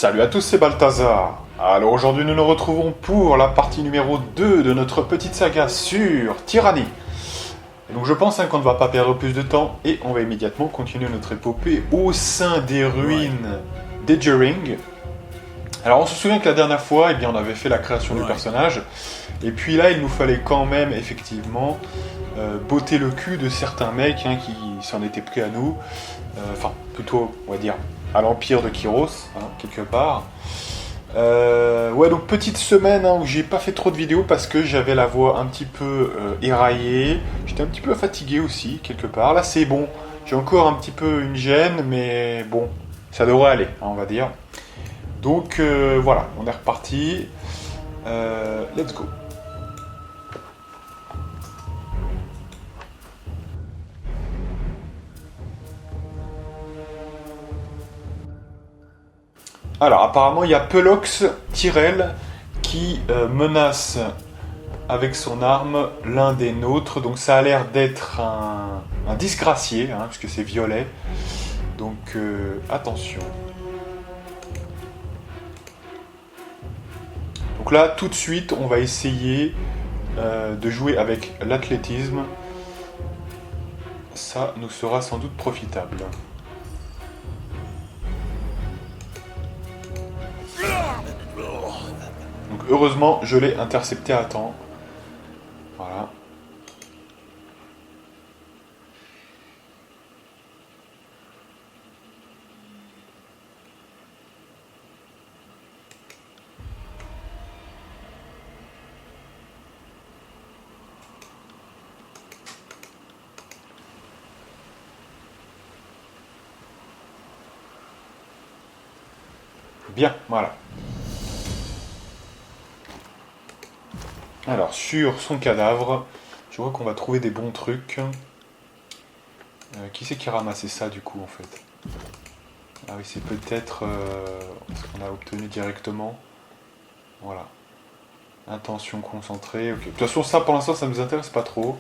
Salut à tous, c'est Balthazar. Alors aujourd'hui nous nous retrouvons pour la partie numéro 2 de notre petite saga sur Tyrannie. Et donc je pense qu'on ne va pas perdre plus de temps et on va immédiatement continuer notre épopée au sein des ruines d'Edgering. Alors on se souvient que la dernière fois, on avait fait la création du personnage. Et puis là il nous fallait quand même effectivement botter le cul de certains mecs qui s'en étaient pris à nous. Enfin plutôt on va dire à l'Empire de Kyros, quelque part. Ouais, donc petite semaine où j'ai pas fait trop de vidéos parce que j'avais la voix un petit peu éraillée. J'étais un petit peu fatigué aussi, quelque part. Là, c'est bon. J'ai encore un petit peu une gêne, mais bon, ça devrait aller, on va dire. Donc voilà, on est reparti. Let's go. Alors, apparemment, il y a Pelox Tyrell qui menace avec son arme l'un des nôtres. Donc, ça a l'air d'être un disgracié, puisque c'est violet. Donc, attention. Donc là, tout de suite, on va essayer de jouer avec l'athlétisme. Ça nous sera sans doute profitable. Donc heureusement, je l'ai intercepté à temps. Voilà. Bien, voilà. Alors, sur son cadavre, je vois qu'on va trouver des bons trucs. Qui c'est qui a ramassé ça, du coup, en fait? Ah oui, c'est peut-être ce qu'on a obtenu directement. Voilà. Intention concentrée. Ok. De toute façon, ça, pour l'instant, ça ne nous intéresse pas trop.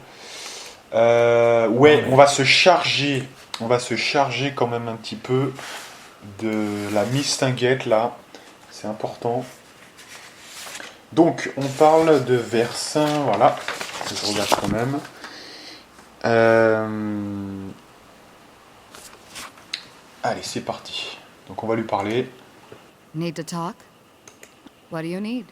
Ouais, on va se charger. On va se charger quand même un petit peu de la mistinguette, là. C'est important. Donc, on parle de Versin, voilà. Je regarde quand même. Allez, c'est parti. Donc, on va lui parler. Need to talk? What do you need?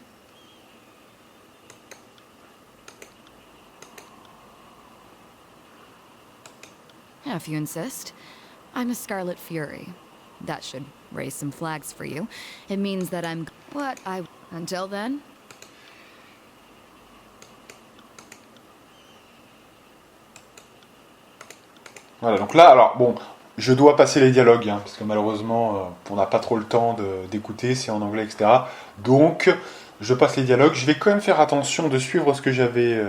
If you insist. I'm a Scarlet Fury. That should raise some flags for you. It means that I'm what I... Until then... Voilà, donc là, alors, bon, je dois passer les dialogues, parce que malheureusement, on n'a pas trop le temps d'écouter, c'est en anglais, etc. Donc, je passe les dialogues. Je vais quand même faire attention de suivre ce que j'avais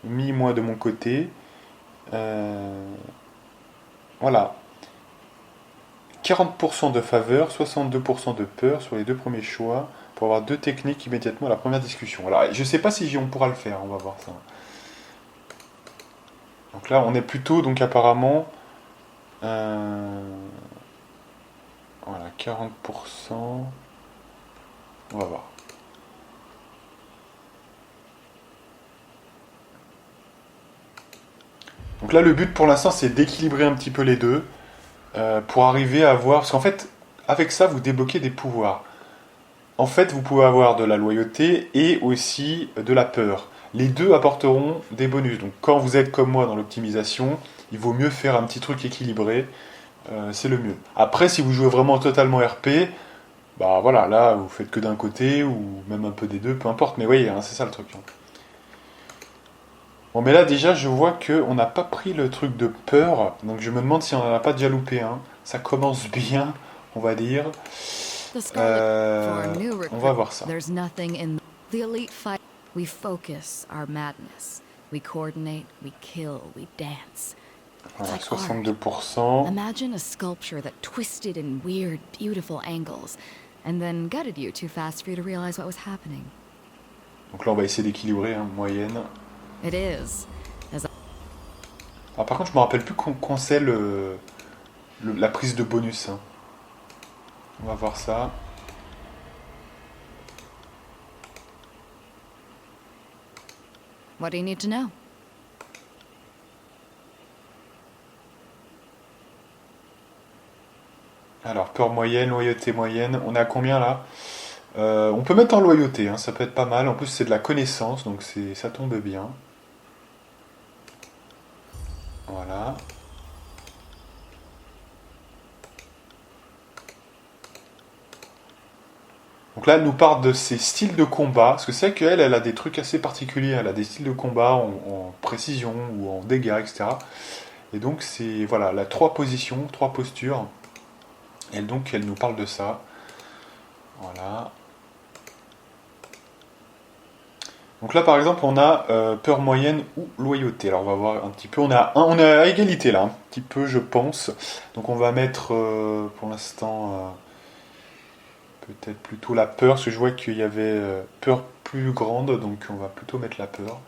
mis, moi, de mon côté. Voilà. 40% de faveur, 62% de peur sur les deux premiers choix, pour avoir deux techniques immédiatement à la première discussion. Alors, je sais pas si on pourra le faire, on va voir ça. Donc là, on est plutôt, donc apparemment, voilà, 40%. On va voir. Donc là, le but pour l'instant, c'est d'équilibrer un petit peu les deux pour arriver à avoir. Parce qu'en fait, avec ça, vous débloquez des pouvoirs. En fait, vous pouvez avoir de la loyauté et aussi de la peur. Les deux apporteront des bonus. Donc quand vous êtes comme moi dans l'optimisation, il vaut mieux faire un petit truc équilibré. C'est le mieux. Après, si vous jouez vraiment totalement RP, bah voilà, là, vous faites que d'un côté, ou même un peu des deux, peu importe. Mais oui, c'est ça le truc. Bon, mais là, déjà, je vois qu'on n'a pas pris le truc de peur. Donc je me demande si on n'en a pas déjà loupé un. Ça commence bien, on va dire. On va voir ça. We focus our madness. We coordinate, we kill, we dance. Voilà, 62%. Imagine a sculpture that twisted in weird, beautiful angles, and then gutted you too fast for you to realize what was happening. Donc là, on va essayer d'équilibrer, moyenne. It is. Alors, par contre, je me rappelle plus quand c'est la prise de bonus. On va voir ça. What do you need to know? Alors, peur moyenne, loyauté moyenne. On est à combien là? On peut mettre en loyauté, hein, ça peut être pas mal. En plus, c'est de la connaissance, donc ça tombe bien. Voilà. Donc là, elle nous parle de ses styles de combat, parce que c'est vrai qu'elle, elle a des trucs assez particuliers. Elle a des styles de combat en précision ou en dégâts, etc. Et donc, c'est, voilà, elle a 3 positions, 3 postures. Et donc, elle nous parle de ça. Voilà. Donc là, par exemple, on a peur moyenne ou loyauté. Alors, on va voir un petit peu. On est à égalité là, un petit peu, je pense. Donc, on va mettre pour l'instant peut-être plutôt la peur, parce que je vois qu'il y avait peur plus grande, donc on va plutôt mettre la peur.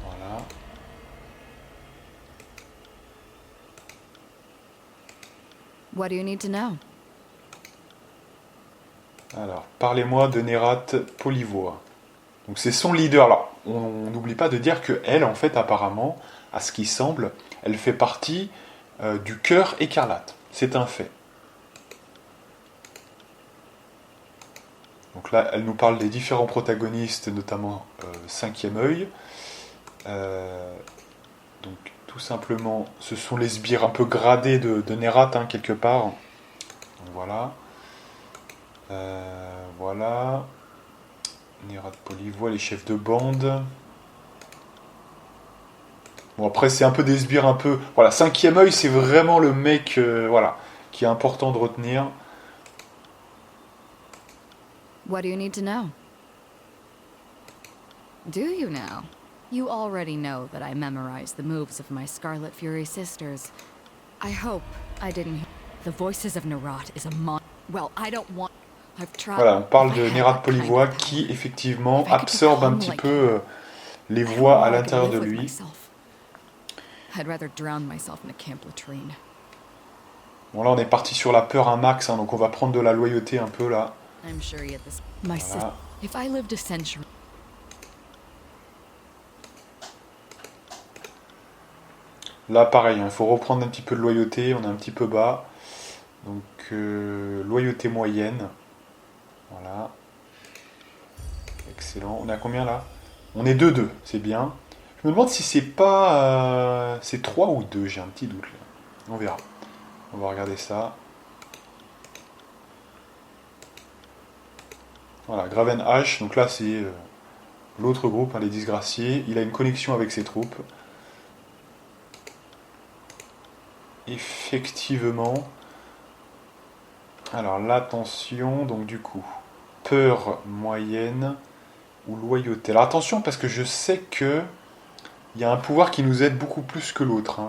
Voilà. What do you need to know? Alors, parlez-moi de Nerat Polivoa. Donc c'est son leader. Alors, on n'oublie pas de dire que elle, en fait, apparemment, à ce qui semble, elle fait partie du cœur écarlate. C'est un fait. Donc là, elle nous parle des différents protagonistes, notamment Cinquième œil. Donc tout simplement, ce sont les sbires un peu gradés de Nerat, hein, quelque part. Donc, voilà. Voilà. Nerat Polivoa, les chefs de bande. Bon, après, c'est un peu des sbires un peu... Voilà, Cinquième œil, c'est vraiment le mec voilà, qui est important de retenir. What do you need to know? Do you now? You already know that I memorized the moves of my Scarlet Fury sisters. I hope I didn't hear. The voices of Nerat is a Well, I don't want... I've tried... Voilà, on parle de Nerat Polivoa qui, effectivement, absorbe un petit peu les voix à l'intérieur de lui. I'd rather drown myself in a camp latrine. Bon, là, on est parti sur la peur un max, hein, donc on va prendre de la loyauté un peu, là. I'm sure you this... My sister... Voilà. If I lived a century... Là, pareil, il faut reprendre un petit peu de loyauté, on est un petit peu bas. Donc, loyauté moyenne. Voilà. Excellent. On est à combien, là? On est 2-2, c'est bien. Je me demande si c'est pas... c'est 3 ou 2, j'ai un petit doute, là. On verra. On va regarder ça. Voilà, Graven H, donc là c'est l'autre groupe, hein, les disgraciés. Il a une connexion avec ses troupes. Effectivement. Alors l'attention, donc du coup, peur moyenne ou loyauté. Alors attention parce que je sais que il y a un pouvoir qui nous aide beaucoup plus que l'autre. Hein.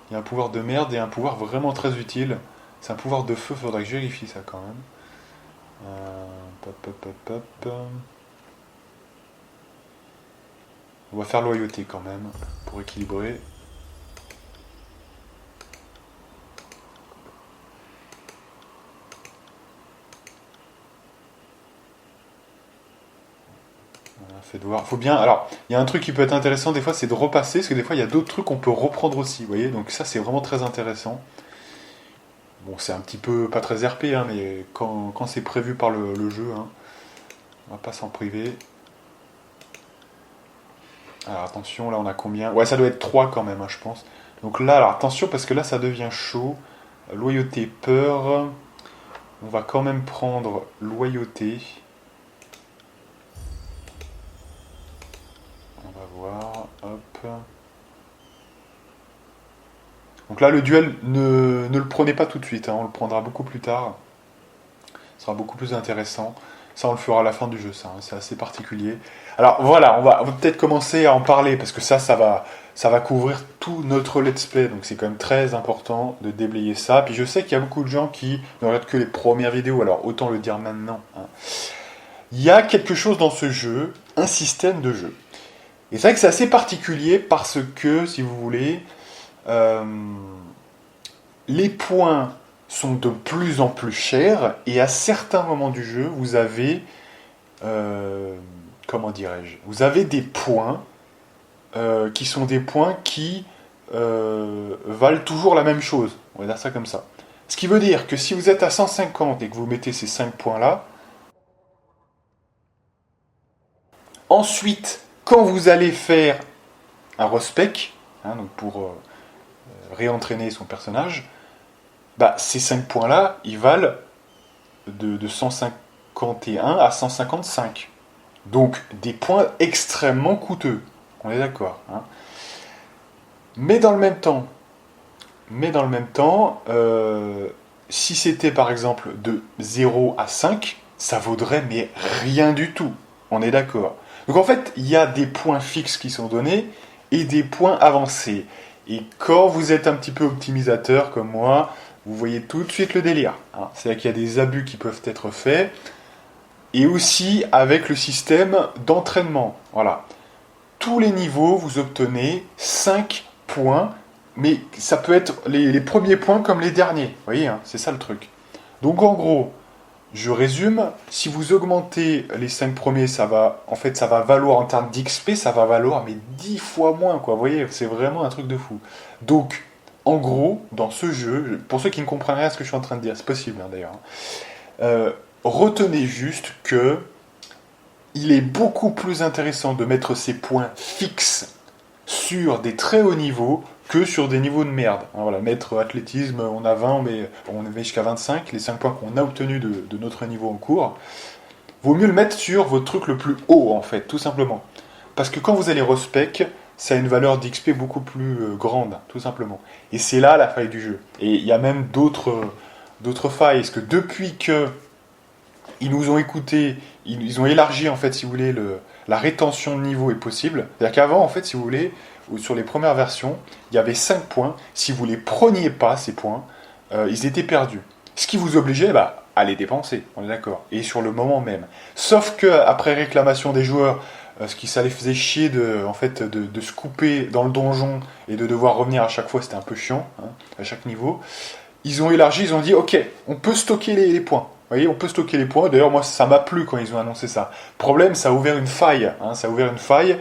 Il y a un pouvoir de merde et un pouvoir vraiment très utile. C'est un pouvoir de feu, faudrait que je vérifie ça quand même. On va faire loyauté quand même, pour équilibrer. Voilà, faites voir. Faut bien. Alors, il y a un truc qui peut être intéressant des fois, c'est de repasser, parce que des fois, il y a d'autres trucs qu'on peut reprendre aussi, vous voyez. Donc ça, c'est vraiment très intéressant. Bon, c'est un petit peu pas très RP, hein, mais quand c'est prévu par le jeu, hein, on va pas s'en priver. Alors attention, là on a combien? Ouais, ça doit être 3 quand même, hein, je pense. Donc là, alors attention, parce que là ça devient chaud. Loyauté, peur. On va quand même prendre loyauté. On va voir, hop. Donc là, le duel, ne le prenez pas tout de suite, hein, on le prendra beaucoup plus tard. Ce sera beaucoup plus intéressant. Ça, on le fera à la fin du jeu, ça, hein, c'est assez particulier. Alors voilà, on va peut-être commencer à en parler, parce que ça va couvrir tout notre let's play, donc c'est quand même très important de déblayer ça. Puis je sais qu'il y a beaucoup de gens qui ne regardent que les premières vidéos, alors autant le dire maintenant. Hein. Il y a quelque chose dans ce jeu, un système de jeu. Et c'est vrai que c'est assez particulier, parce que, si vous voulez, les points sont de plus en plus chers, et à certains moments du jeu, vous avez comment dirais-je, vous avez des points qui sont des points qui valent toujours la même chose. On va dire ça comme ça. Ce qui veut dire que si vous êtes à 150 et que vous mettez ces 5 points-là, ensuite, quand vous allez faire un respec, donc pour réentraîner son personnage, bah, ces 5 points-là, ils valent de 151 à 155. Donc des points extrêmement coûteux. On est d'accord. Mais dans le même temps, si c'était par exemple de 0 à 5, ça vaudrait mais rien du tout. On est d'accord. Donc en fait, il y a des points fixes qui sont donnés et des points avancés. Et quand vous êtes un petit peu optimisateur comme moi, vous voyez tout de suite le délire. C'est-à-dire qu'il y a des abus qui peuvent être faits. Et aussi avec le système d'entraînement. Voilà. Tous les niveaux, vous obtenez 5 points, mais ça peut être les premiers points comme les derniers. Vous voyez, c'est ça le truc. Donc en gros, je résume, si vous augmentez les 5 premiers, ça va valoir en termes d'XP, ça va valoir mais 10 fois moins, quoi. Vous voyez, c'est vraiment un truc de fou. Donc, en gros, dans ce jeu, pour ceux qui ne comprennent rien à ce que je suis en train de dire, c'est possible d'ailleurs, retenez juste que il est beaucoup plus intéressant de mettre ces points fixes sur des très hauts niveaux que sur des niveaux de merde. Voilà, mettre athlétisme, on a 20, on met jusqu'à 25, les 5 points qu'on a obtenus de notre niveau en cours. Vaut mieux le mettre sur votre truc le plus haut, en fait, tout simplement. Parce que quand vous allez respec, ça a une valeur d'XP beaucoup plus grande, tout simplement. Et c'est là la faille du jeu. Et il y a même d'autres failles, parce que depuis que ils nous ont écoutés, ils ont élargi, en fait, si vous voulez, la rétention de niveau est possible. C'est-à-dire qu'avant, en fait, si vous voulez, sur les premières versions, il y avait 5 points. Si vous ne les preniez pas, ces points, ils étaient perdus. Ce qui vous obligeait à les dépenser, on est d'accord. Et sur le moment même. Sauf qu'après réclamation des joueurs, ça les faisait chier de se couper dans le donjon et de devoir revenir à chaque fois, c'était un peu chiant, à chaque niveau. Ils ont élargi, ils ont dit, ok, on peut stocker les points. Vous voyez, on peut stocker les points. D'ailleurs, moi, ça m'a plu quand ils ont annoncé ça. Problème, ça a ouvert une faille. Ça a ouvert une faille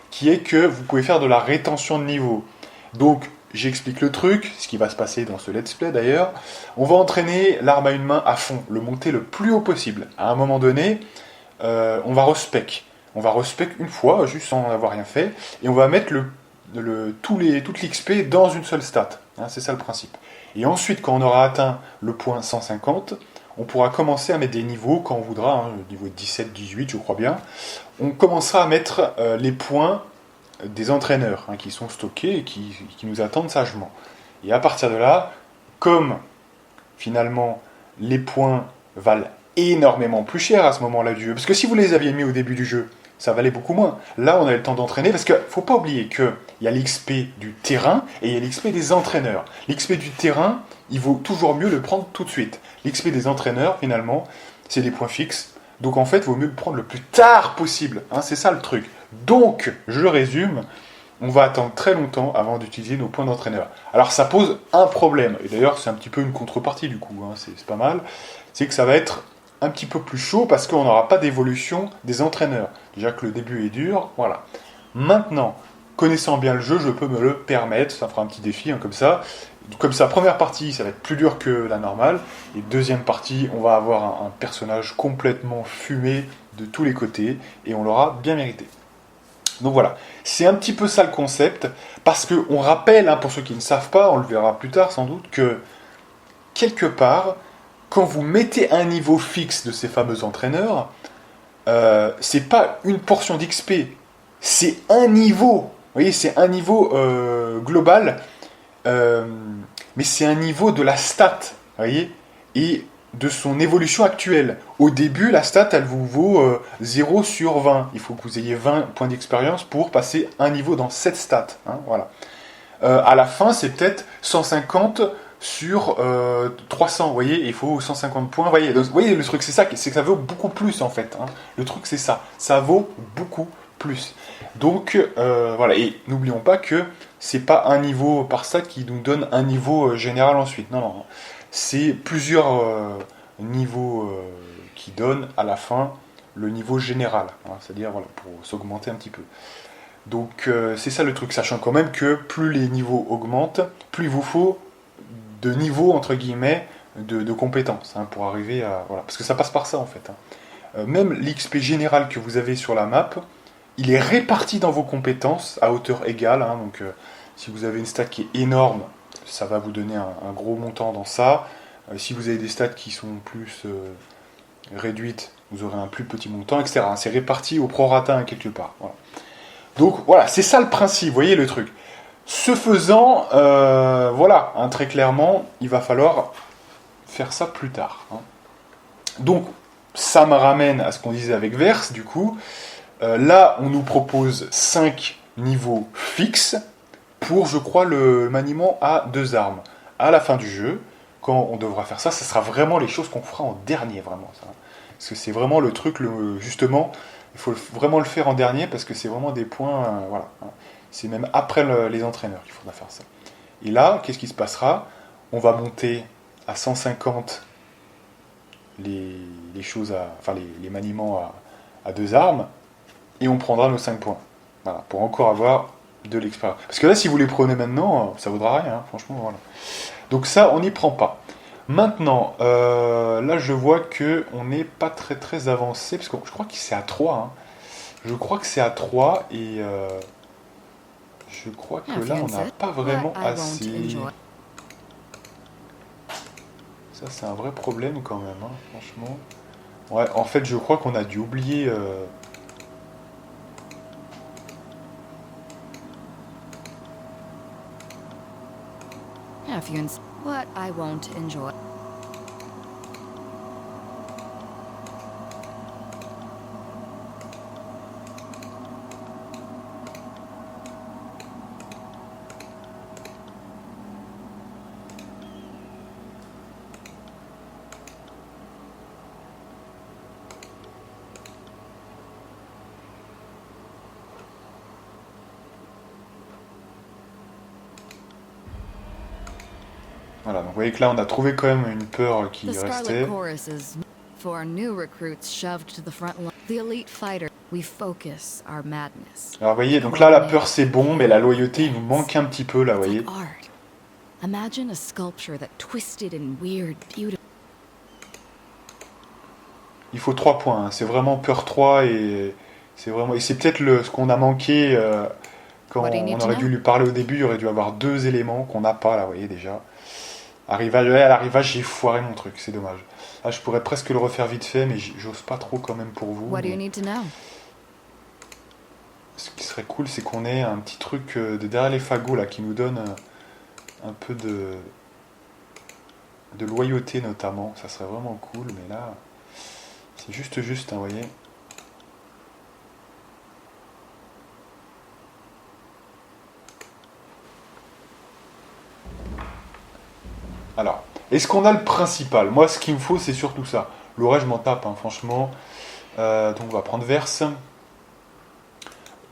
qui est que vous pouvez faire de la rétention de niveau. Donc, j'explique le truc, ce qui va se passer dans ce let's play d'ailleurs. On va entraîner l'arme à une main à fond, le monter le plus haut possible. À un moment donné, on va respec. On va respec une fois, juste sans avoir rien fait, et on va mettre toute l'XP dans une seule stat. C'est ça le principe. Et ensuite, quand on aura atteint le point 150, on pourra commencer à mettre des niveaux quand on voudra, niveau 17, 18, je crois bien. On commencera à mettre les points des entraîneurs qui sont stockés et qui nous attendent sagement. Et à partir de là, comme finalement les points valent énormément plus cher à ce moment-là du jeu, parce que si vous les aviez mis au début du jeu, ça valait beaucoup moins. Là, on a le temps d'entraîner, parce qu'il ne faut pas oublier qu'il y a l'XP du terrain et il y a l'XP des entraîneurs. L'XP du terrain, il vaut toujours mieux le prendre tout de suite. L'XP des entraîneurs, finalement, c'est des points fixes. Donc en fait, il vaut mieux le prendre le plus tard possible. C'est ça le truc. Donc, je résume, on va attendre très longtemps avant d'utiliser nos points d'entraîneur. Alors ça pose un problème, et d'ailleurs c'est un petit peu une contrepartie du coup, c'est pas mal, c'est que ça va être un petit peu plus chaud parce qu'on n'aura pas d'évolution des entraîneurs. Déjà que le début est dur, voilà. Maintenant, connaissant bien le jeu, je peux me le permettre, ça fera un petit défi comme ça. Comme ça, première partie, ça va être plus dur que la normale, et deuxième partie, on va avoir un personnage complètement fumé de tous les côtés, et on l'aura bien mérité. Donc voilà, c'est un petit peu ça le concept, parce qu'on rappelle, pour ceux qui ne savent pas, on le verra plus tard sans doute, que quelque part, quand vous mettez un niveau fixe de ces fameux entraîneurs, c'est pas une portion d'XP, c'est un niveau. Vous voyez, c'est un niveau global, mais c'est un niveau de la stat, vous voyez, et de son évolution actuelle. Au début, la stat, elle vous vaut 0 sur 20. Il faut que vous ayez 20 points d'expérience pour passer un niveau dans cette stat. Voilà. À la fin, c'est peut-être 150 sur 300, vous voyez, il faut 150 points, vous voyez le truc, c'est que ça vaut beaucoup plus en fait, le truc c'est ça vaut beaucoup plus, donc voilà, et n'oublions pas que c'est pas un niveau par ça qui nous donne un niveau général ensuite, non, c'est plusieurs niveaux qui donnent à la fin le niveau général, hein, c'est-à-dire voilà, pour s'augmenter un petit peu. Donc c'est ça le truc, sachant quand même que plus les niveaux augmentent, plus il vous faut de niveaux entre guillemets de compétences hein, pour arriver à... Voilà, parce que ça passe par ça en fait. Hein. Même l'XP général que vous avez sur la map, il est réparti dans vos compétences à hauteur égale. Hein, donc si vous avez une stat qui est énorme, ça va vous donner un gros montant dans ça. Si vous avez des stats qui sont plus réduites, vous aurez un plus petit montant, etc. C'est réparti au prorata hein, quelque part. Voilà. Donc voilà, c'est ça le principe, vous voyez le truc. Ce faisant, voilà, hein, très clairement, il va falloir faire ça plus tard. Hein. Donc, ça me ramène à ce qu'on disait avec Verse, du coup. Là, on nous propose 5 niveaux fixes pour, je crois, le maniement à 2 armes. À la fin du jeu, quand on devra faire ça, ça sera vraiment les choses qu'on fera en dernier, vraiment. Ça. Parce que c'est vraiment le truc, justement, il faut vraiment le faire en dernier parce que c'est vraiment des points, voilà. C'est même après les entraîneurs qu'il faudra faire ça. Et là, qu'est-ce qui se passera? On va monter à 150 les choses enfin les maniements à 2 armes et on prendra nos 5 points. Voilà, pour encore avoir de l'expérience. Parce que là, si vous les prenez maintenant, ça vaudra rien, hein, franchement, voilà. Donc ça, on n'y prend pas. Maintenant, là, je vois que on n'est pas très très avancé, parce que je crois que c'est à 3. Hein. Je crois que c'est à 3 et je crois que là, on n'a pas vraiment assez. Ça, c'est un vrai problème quand même, hein, franchement. Ouais, en fait, je crois qu'on a dû oublier... What I won't enjoy. Voilà, donc vous voyez que là, on a trouvé quand même une peur qui The restait. Scarlet Chorus is for our new recruits shoved to the front line. The elite fighter, we focus our madness. Alors vous voyez, donc là, la peur c'est bon, mais la loyauté, il nous manque un petit peu, là, vous voyez. Like art. Imagine a sculpture that twisted and weird, beautiful. Il faut 3 points, hein. C'est vraiment peur 3 et c'est vraiment... Et c'est peut-être ce qu'on a manqué quand on aurait dû lui parler au début, il aurait dû avoir 2 éléments qu'on n'a pas, là, vous voyez, déjà. À l'arrivage, j'ai foiré mon truc, c'est dommage. Là, je pourrais presque le refaire vite fait, mais j'ose pas trop quand même pour vous. What do you need to know? Ce qui serait cool, c'est qu'on ait un petit truc de derrière les fagots, là, qui nous donne un peu de loyauté, notamment. Ça serait vraiment cool, mais là, c'est juste, hein, vous voyez. Alors, est-ce qu'on a le principal? Moi, ce qu'il me faut, c'est surtout ça. Le reste, je m'en tape, hein, franchement. Donc, on va prendre Verse.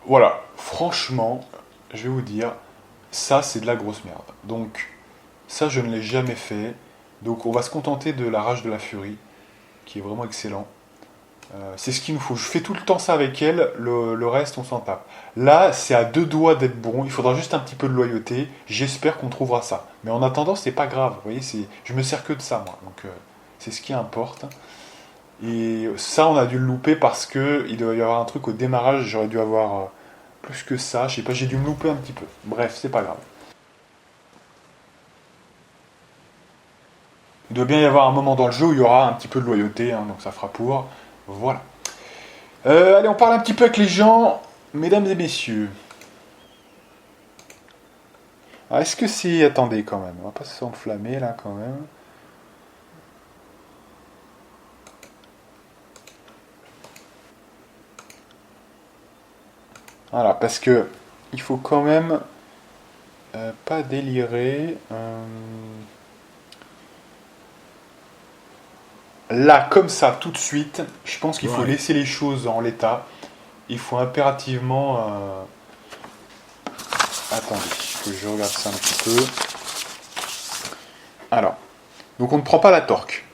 Voilà, franchement, je vais vous dire, ça, c'est de la grosse merde. Donc, ça, je ne l'ai jamais fait. Donc, on va se contenter de la rage de la furie, qui est vraiment excellent. C'est ce qu'il nous faut. Je fais tout le temps ça avec elle, le reste, on s'en tape. Là, c'est à 2 doigts d'être bon. Il faudra juste un petit peu de loyauté. J'espère qu'on trouvera ça. Mais en attendant, c'est pas grave. Vous voyez, je me sers que de ça, moi. Donc, c'est ce qui importe. Et ça, on a dû le louper parce que il doit y avoir un truc au démarrage. J'aurais dû avoir plus que ça. Je sais pas, j'ai dû me louper un petit peu. Bref, c'est pas grave. Il doit bien y avoir un moment dans le jeu où il y aura un petit peu de loyauté. Hein, donc, ça fera pour. Voilà. Allez, on parle un petit peu avec les gens, mesdames et messieurs. Alors, est-ce que c'est... Attendez, quand même. On va pas s'enflammer, là, quand même. Voilà, parce que il faut quand même pas délirer. Là, comme ça, tout de suite, je pense qu'il faut laisser les choses en l'état. Il faut impérativement... Attendez, que je regarde ça un petit peu. Alors, donc on ne prend pas la torque.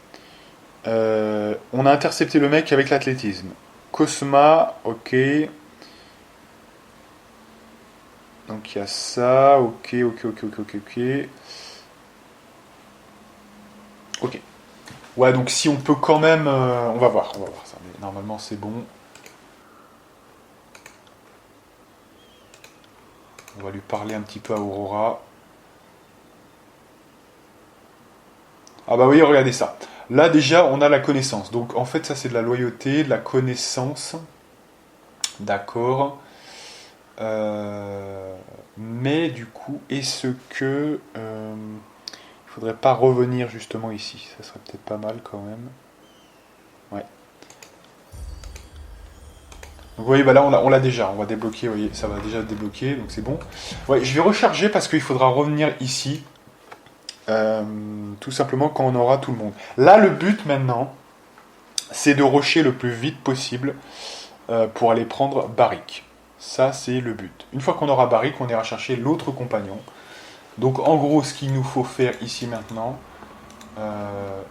On a intercepté le mec avec l'athlétisme. Cosma, ok. Donc il y a ça, ok. Ok. Ouais, donc si on peut quand même... on va voir ça. Mais normalement c'est bon. On va lui parler un petit peu à Aurora. Ah bah oui, regardez ça. Là déjà, on a la connaissance. Donc en fait, ça c'est de la loyauté, de la connaissance. D'accord. Mais du coup, est-ce que... il faudrait pas revenir justement ici. Ça serait peut-être pas mal quand même. Ouais. Donc vous voyez, bah là on l'a déjà. On va débloquer, vous voyez, ça va déjà débloquer, donc c'est bon. Ouais, je vais recharger parce qu'il faudra revenir ici. Tout simplement quand on aura tout le monde. Là, le but maintenant, c'est de rusher le plus vite possible pour aller prendre Barrick. Ça, c'est le but. Une fois qu'on aura Barrick, on ira chercher l'autre compagnon. Donc, en gros, ce qu'il nous faut faire ici maintenant,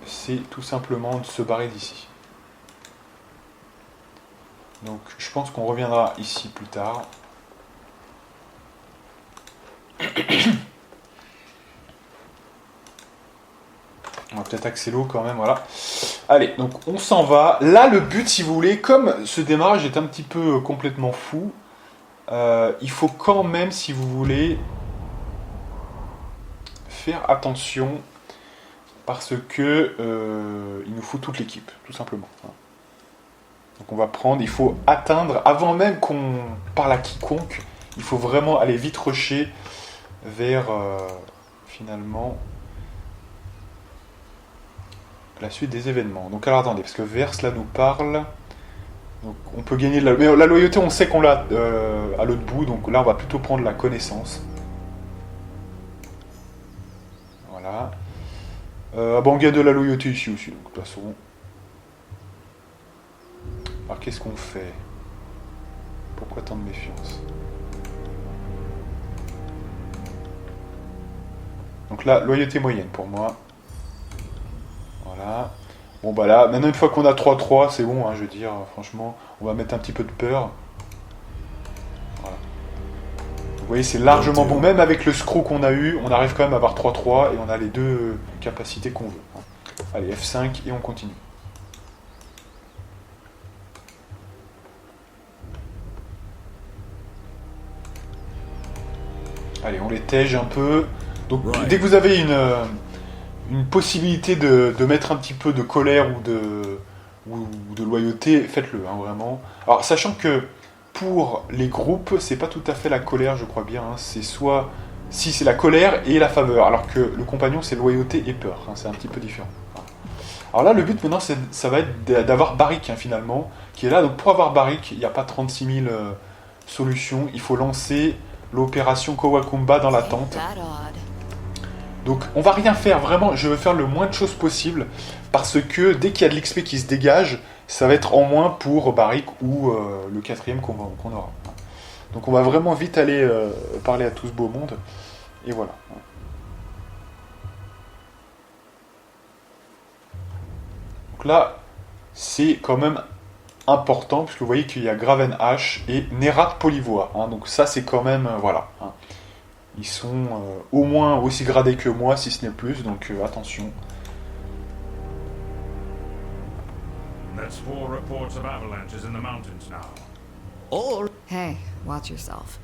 c'est tout simplement de se barrer d'ici. Donc, je pense qu'on reviendra ici plus tard. On va peut-être accélérer quand même, voilà. Allez, donc on s'en va. Là, le but, si vous voulez, comme ce démarrage est un petit peu complètement fou, il faut quand même, si vous voulez, faire attention parce que il nous faut toute l'équipe, tout simplement. Donc on va prendre, il faut atteindre, avant même qu'on parle à quiconque, il faut vraiment aller vite rusher vers, finalement... la suite des événements. Donc alors attendez, parce que Verse là nous parle. Donc on peut gagner de la... Mais la loyauté, on sait qu'on l'a à l'autre bout, donc là on va plutôt prendre la connaissance. Voilà. On gagne de la loyauté ici aussi, donc de toute façon. Alors qu'est-ce qu'on fait? Pourquoi tant de méfiance? Donc là, loyauté moyenne pour moi. Voilà. Bon bah là, maintenant une fois qu'on a 3-3, c'est bon, hein, je veux dire, franchement, on va mettre un petit peu de peur. Voilà. Vous voyez, c'est largement bon, même avec le screw qu'on a eu, on arrive quand même à avoir 3-3 et on a les deux capacités qu'on veut. Allez, F5 et on continue. Allez, on les tège un peu. Donc dès que vous avez une possibilité de mettre un petit peu de colère ou de loyauté, faites-le, hein, vraiment. Alors, sachant que pour les groupes, c'est pas tout à fait la colère, je crois bien. Hein, c'est soit... Si, c'est la colère et la faveur, alors que le compagnon, c'est loyauté et peur. Hein, c'est un petit peu différent. Alors là, le but maintenant, ça va être d'avoir Barrick, hein, finalement, qui est là. Donc pour avoir Barrick, il n'y a pas 36 000 solutions. Il faut lancer l'opération Kowakumba dans la tente. Donc on va rien faire, vraiment, je veux faire le moins de choses possible, parce que dès qu'il y a de l'XP qui se dégage, ça va être en moins pour Barrick ou le quatrième qu'on aura. Donc on va vraiment vite aller parler à tout ce beau monde, et voilà. Donc là, c'est quand même important, puisque vous voyez qu'il y a Graven H et Nerat Polyvoie, hein, donc ça c'est quand même, voilà. Hein. Ils sont au moins aussi gradés que moi, si ce n'est plus, donc attention. That's 4 reports of avalanches in the mountains now. Hey, watch yourself.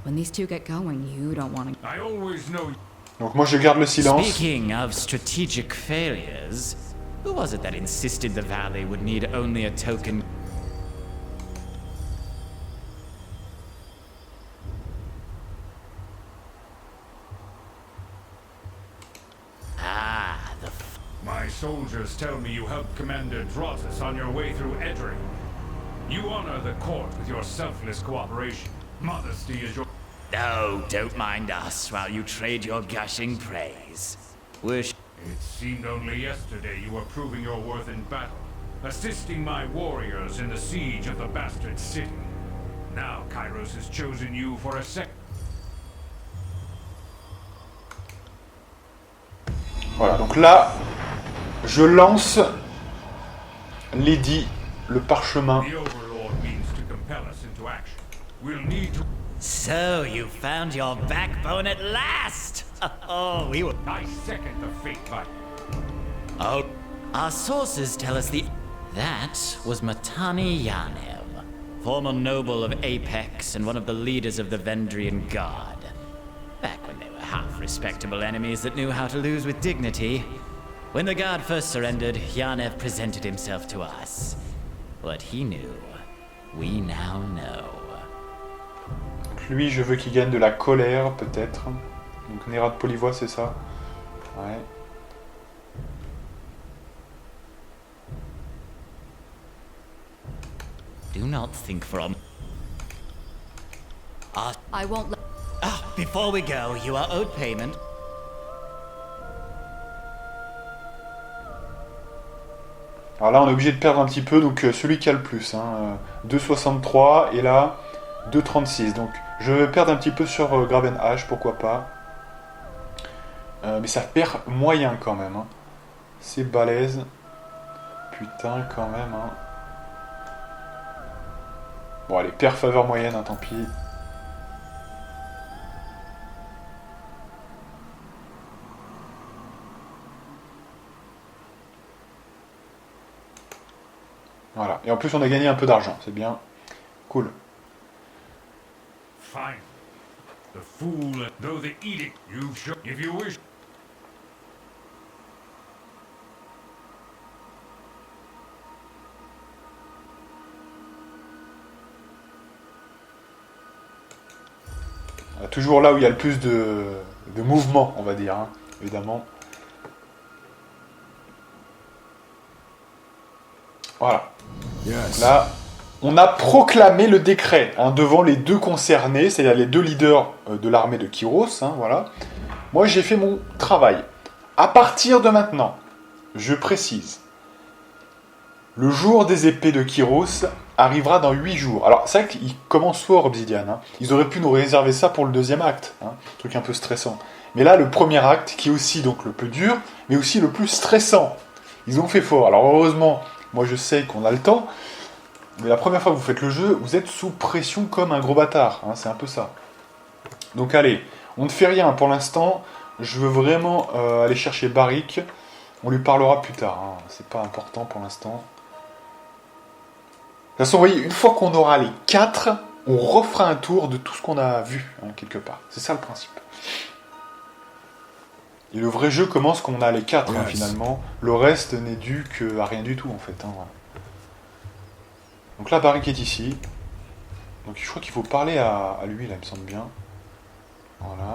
When these two get going, you don't want to... I always know. Donc moi je garde le silence. Speaking of strategic failures, who was it that insisted the valley would need only a token? My soldiers tell me you helped Commander Drotus on your way through Edring. You honor the court with your selfless cooperation. Modesty is your... No, don't mind us while you trade your gushing praise. Wish... It seemed only yesterday you were proving your worth in battle, assisting my warriors in the siege of the bastard city. Now Kairos has chosen you for a second. Voilà, donc là, je lance l'édit, le parchemin We'll need to... So you found your backbone at last! Oh, we were... I second the fate button. Oh, our sources tell us That was Matani Yanev, former noble of Apex and one of the leaders of the Vendrian Guard. Back when they were half-respectable enemies that knew how to lose with dignity. When the Guard first surrendered, Yanev presented himself to us. What he knew, we now know. Lui, je veux qu'il gagne de la colère, peut-être. Donc Nerat de Polivois, c'est ça? Ouais. Do not think for a... I won't let... Before we go, you are owed payment. Alors là, on est obligé de perdre un petit peu, donc celui qui a le plus. 2,63 et là, 2,36. Donc je vais perdre un petit peu sur Graven H, pourquoi pas. Mais ça perd moyen quand même. Hein. C'est balèze. Putain, quand même. Hein. Bon, allez, perd faveur moyenne, hein, tant pis. Voilà. Et en plus, on a gagné un peu d'argent. C'est bien. Cool. Fine. The fool, though the edict you've shown, if you wish. Toujours là où il y a le plus de mouvement, on va dire, hein, évidemment. Voilà. Yes. Là, on a proclamé le décret hein, devant les deux concernés, c'est-à-dire les deux leaders de l'armée de Kyros. Hein, voilà. Moi, j'ai fait mon travail. À partir de maintenant, je précise, le jour des épées de Kyros arrivera dans 8 jours. Alors, c'est vrai qu'ils commencent fort, Obsidian. Hein. Ils auraient pu nous réserver ça pour le deuxième acte. Hein, truc un peu stressant. Mais là, le premier acte, qui est aussi donc le plus dur, mais aussi le plus stressant. Ils ont fait fort. Alors, heureusement, moi je sais qu'on a le temps. Mais la première fois que vous faites le jeu, vous êtes sous pression comme un gros bâtard. Hein, c'est un peu ça. Donc, allez, on ne fait rien pour l'instant. Je veux vraiment aller chercher Barik. On lui parlera plus tard. Hein. C'est pas important pour l'instant. De toute façon, vous voyez, une fois qu'on aura les 4, on refera un tour de tout ce qu'on a vu, hein, quelque part. C'est ça le principe. Et le vrai jeu commence quand on a les 4, hein, finalement. Le reste n'est dû qu'à rien du tout, en fait. Hein, voilà. Donc là, Barik est ici. Donc je crois qu'il faut parler à lui, là, il me semble bien. Voilà.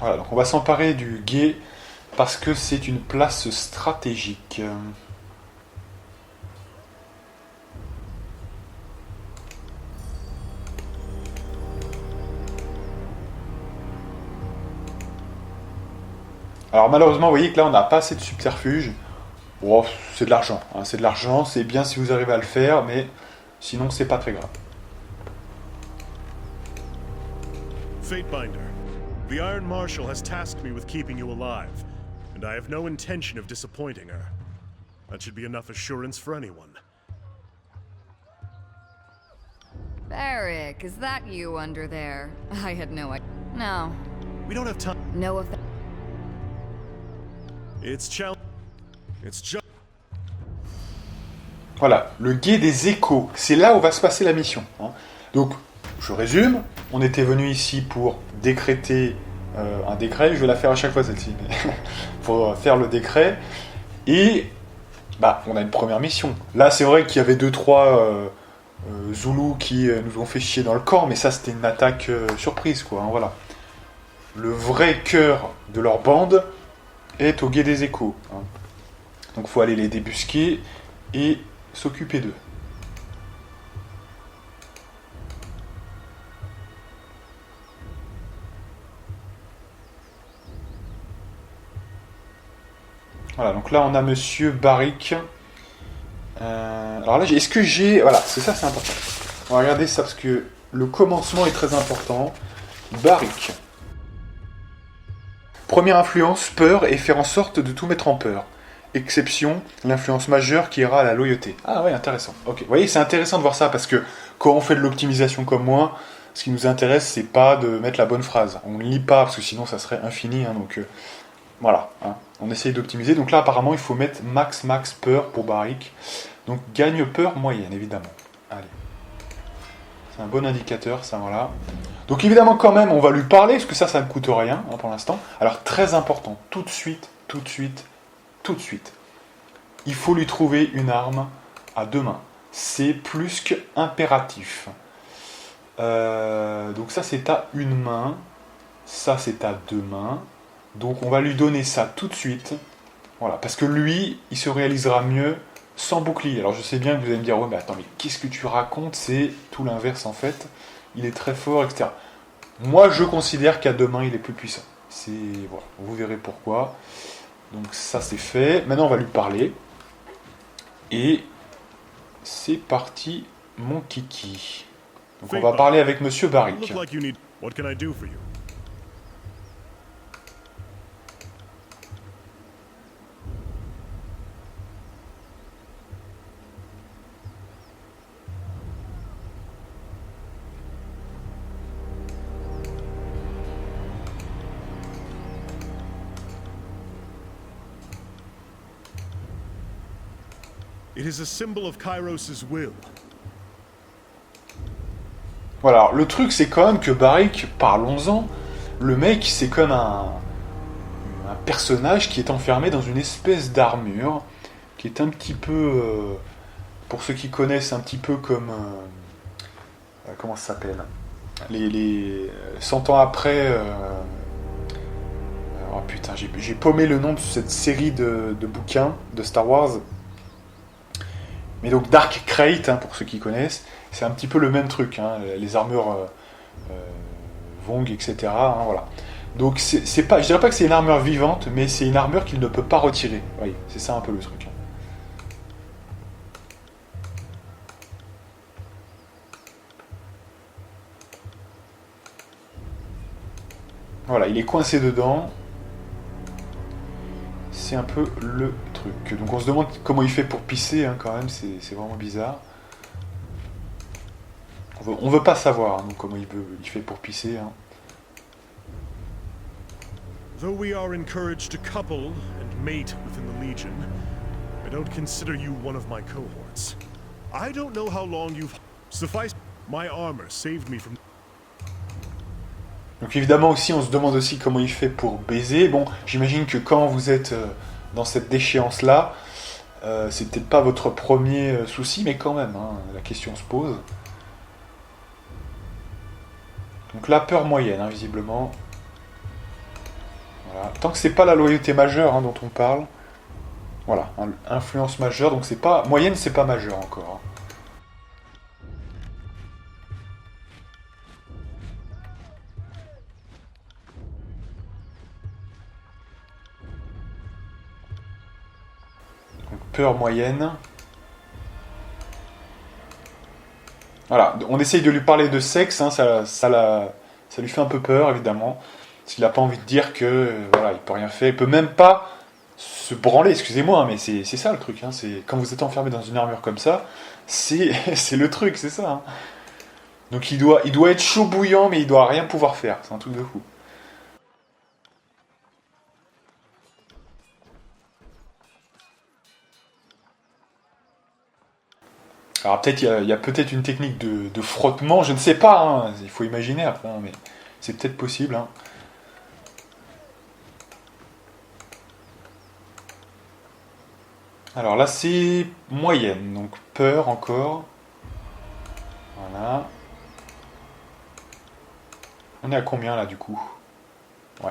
Voilà, donc on va s'emparer du guet parce que c'est une place stratégique. Alors malheureusement, vous voyez que là, on n'a pas assez de subterfuge. Bon, c'est de l'argent, hein, c'est de l'argent, c'est bien si vous arrivez à le faire, mais sinon, c'est pas très grave. Fatebinder, the Iron Marshal has tasked me with keeping you alive, and I have no intention of disappointing her. That should be enough assurance for anyone. Barrick, is that you under there? I had no idea. No. We don't have time. No offense. It's just... Voilà, le guet des échos, c'est là où va se passer la mission. Hein. Donc, je résume, on était venu ici pour décréter un décret, je vais la faire à chaque fois celle-ci, pour faire le décret, et bah, on a une première mission. Là, c'est vrai qu'il y avait 2-3 Zoulous qui nous ont fait chier dans le camp, mais ça, c'était une attaque surprise, quoi. Hein, voilà. Le vrai cœur de leur bande est au guet des échos. Hein. Donc, il faut aller les débusquer et s'occuper d'eux. Voilà, donc là on a Monsieur Barrick. Alors là, est-ce que j'ai... Voilà, c'est ça, c'est important. On va regarder ça parce que le commencement est très important. Barrick. Première influence, peur et faire en sorte de tout mettre en peur. Exception, l'influence majeure qui ira à la loyauté. Ah ouais, intéressant. Ok, vous voyez, c'est intéressant de voir ça parce que quand on fait de l'optimisation comme moi, ce qui nous intéresse, c'est pas de mettre la bonne phrase. On ne lit pas parce que sinon ça serait infini. Hein, donc voilà, hein, on essaye d'optimiser. Donc là, apparemment, il faut mettre max peur pour Barrick. Donc gagne peur moyenne, évidemment. Allez. C'est un bon indicateur, ça, voilà. Donc évidemment, quand même, on va lui parler, parce que ça ne coûte rien, hein, pour l'instant. Alors, très important, tout de suite, il faut lui trouver une arme à 2 mains. C'est plus qu'impératif. Donc ça, c'est à 1 main. Ça, c'est à 2 mains. Donc on va lui donner ça tout de suite. Voilà, parce que lui, il se réalisera mieux sans bouclier. Alors je sais bien que vous allez me dire, ouais, mais attends, mais qu'est-ce que tu racontes? C'est tout l'inverse en fait. Il est très fort, etc. Moi, je considère qu'à 2 mains, il est plus puissant. C'est voilà, vous verrez pourquoi. Donc ça, c'est fait. Maintenant, on va lui parler. Et c'est parti, mon kiki. Donc on va parler avec Monsieur You Barrick. look like you need. What can I do for you? It is a symbol of Kairos' will. Voilà, alors, le truc c'est quand même que Barrick, parlons-en, le mec c'est comme un personnage qui est enfermé dans une espèce d'armure, qui est un petit peu, pour ceux qui connaissent, un petit peu comme, comment ça s'appelle, les 100 ans après, oh putain, j'ai paumé le nom de cette série de bouquins de Star Wars, mais donc Dark Crate, hein, pour ceux qui connaissent, c'est un petit peu le même truc, hein, les armures Vong, etc. Hein, voilà. Donc c'est pas, je dirais pas que c'est une armure vivante, mais c'est une armure qu'il ne peut pas retirer. Oui, c'est ça un peu le truc. Voilà, il est coincé dedans. C'est un peu le truc. Donc on se demande comment il fait pour pisser, hein, quand même, c'est vraiment bizarre. On veut pas savoir, hein, donc comment il fait pour pisser. Hein. Though we are encouraged to couple and mate within the Legion, I don't consider you one of my cohorts. I don't know how long you've... Suffice, my armor saved me from... Donc évidemment aussi, on se demande aussi comment il fait pour baiser. Bon, j'imagine que quand vous êtes dans cette déchéance-là, c'est peut-être pas votre premier souci, mais quand même, hein, la question se pose. Donc la peur moyenne, hein, visiblement. Voilà. Tant que c'est pas la loyauté majeure, hein, dont on parle. Voilà, hein, influence majeure, donc c'est pas... Moyenne, c'est pas majeur encore. Hein. Donc peur moyenne. Voilà, on essaye de lui parler de sexe, hein, ça lui fait un peu peur, évidemment. Parce qu'il n'a pas envie de dire que, voilà, il peut rien faire. Il peut même pas se branler, excusez-moi, mais c'est ça le truc. Hein, c'est, quand vous êtes enfermé dans une armure comme ça, c'est le truc, c'est ça. Hein. Donc il doit être chaud bouillant, mais il doit rien pouvoir faire. C'est un truc de fou. Alors peut-être il y a peut-être une technique de frottement, je ne sais pas, hein, il faut imaginer après, hein, mais c'est peut-être possible. Hein. Alors là c'est moyenne, donc peur encore. Voilà. On est à combien là du coup? Ouais.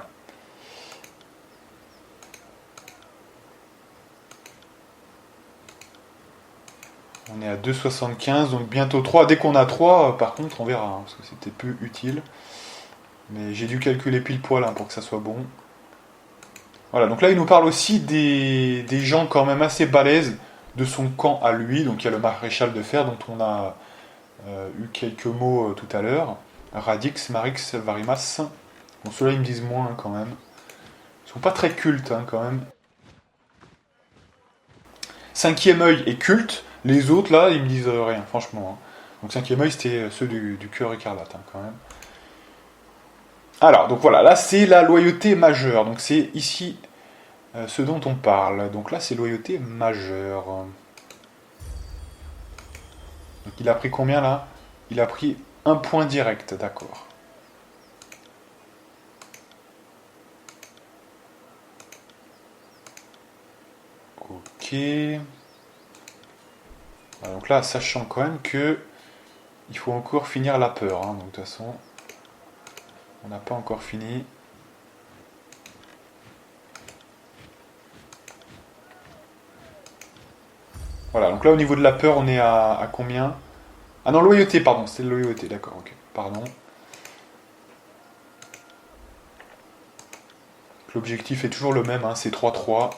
On est à 2,75, donc bientôt 3. Dès qu'on a 3, par contre, on verra, hein, parce que c'était plus utile. Mais j'ai dû calculer pile poil hein, pour que ça soit bon. Voilà, donc là il nous parle aussi des gens quand même assez balèzes de son camp à lui. Donc il y a le maréchal de fer dont on a eu quelques mots tout à l'heure. Radix, Marix, Varimas. Bon, ceux-là ils me disent moins quand même. Ils sont pas très cultes quand même. Cinquième œil est culte. Les autres là ils me disent rien, franchement. Donc cinquième œil c'était ceux du cœur écarlate quand même. Alors, donc voilà, là c'est la loyauté majeure. Donc c'est ici ce dont on parle. Donc là c'est loyauté majeure. Donc il a pris combien là? Il a pris un point direct, d'accord. Ok. Voilà, donc là, sachant quand même que il faut encore finir la peur. Donc de toute façon, on n'a pas encore fini. Voilà, donc là au niveau de la peur, on est à combien? Ah non, loyauté, pardon, c'est loyauté, d'accord, ok, pardon. L'objectif est toujours le même, c'est 3-3.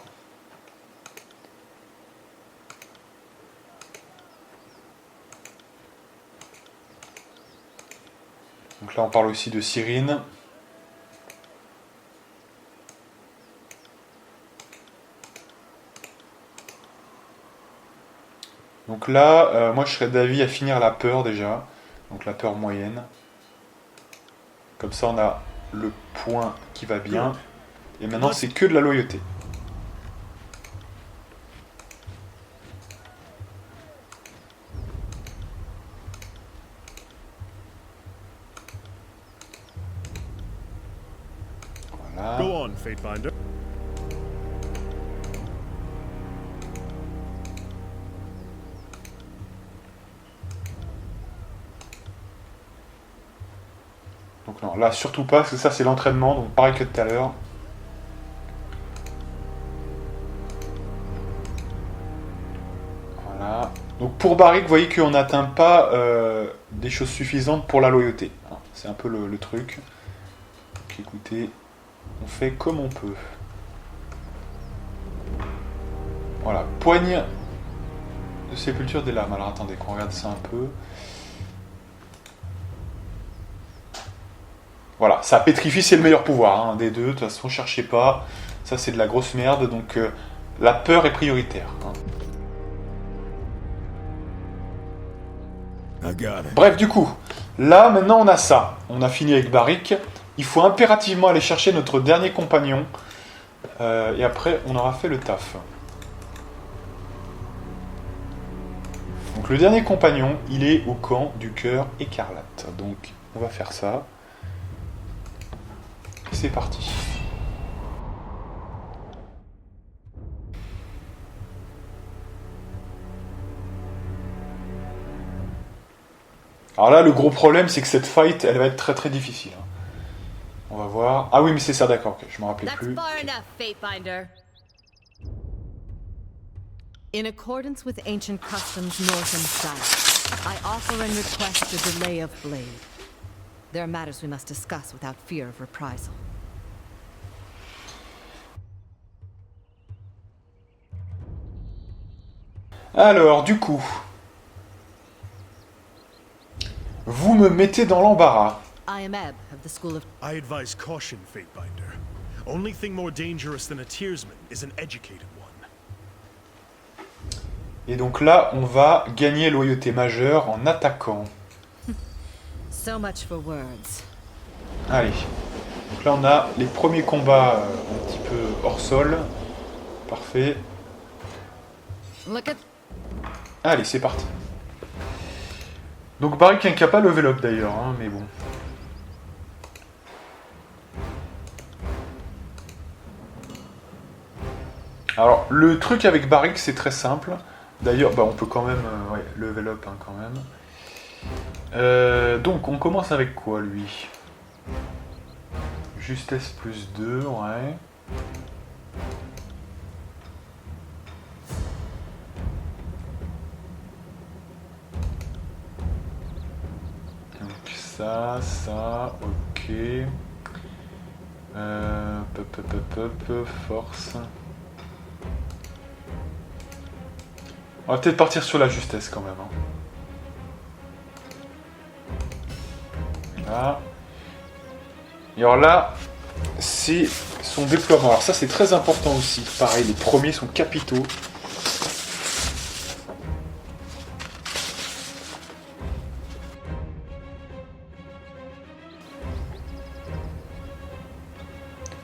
Donc là on parle aussi de Cyrine. Donc là, moi je serais d'avis à finir la peur déjà. Donc la peur moyenne. Comme ça on a le point qui va bien. Et maintenant c'est que de la loyauté. Voilà. Go on, Fatebinder. Donc non, là surtout pas, parce que ça c'est l'entraînement, donc pareil que tout à l'heure. Voilà. Donc pour Barik, vous voyez qu'on n'atteint pas des choses suffisantes pour la loyauté. C'est un peu le truc. Donc écoutez, on fait comme on peut. Voilà, poigne de sépulture des lames. Alors attendez qu'on regarde ça un peu. Voilà, ça pétrifie, c'est le meilleur pouvoir des deux. De toute façon, cherchez pas. Ça, c'est de la grosse merde. Donc, la peur est prioritaire. Bref, du coup, là, maintenant, on a ça. On a fini avec Barik. Il faut impérativement aller chercher notre dernier compagnon. Et après, on aura fait le taf. Donc, le dernier compagnon, il est au camp du cœur écarlate. Donc, on va faire ça. C'est parti. Alors là, le gros problème, c'est que cette fight, elle va être très très difficile. On va voir. Ah oui, mais c'est ça, d'accord, ok, je me rappelais plus. That's far enough, Fatebinder. In accordance with ancient customs north and south, I offer and request a delay of blade. There are matters we must discuss without fear of reprisal. Alors, du coup, vous me mettez dans l'embarras. I am Ebb of the School of... I advise caution, Fatebinder. Only thing more dangerous than a tearsman is an educated one. Et donc là, on va gagner loyauté majeure en attaquant. So much for words. Allez. Donc là, on a les premiers combats un petit peu hors sol. Parfait. Look at Allez, c'est parti. Donc Barik qui n'a pas level up d'ailleurs, mais bon. Alors, le truc avec Barik, c'est très simple. D'ailleurs, on peut quand même level up quand même. Donc, on commence avec quoi, lui? Justesse plus 2, ouais. Donc ça, ok. Force. On va peut-être partir sur la justesse quand même. Là. Et alors là, c'est son déploiement. Alors ça c'est très important aussi. Pareil, les premiers sont capitaux.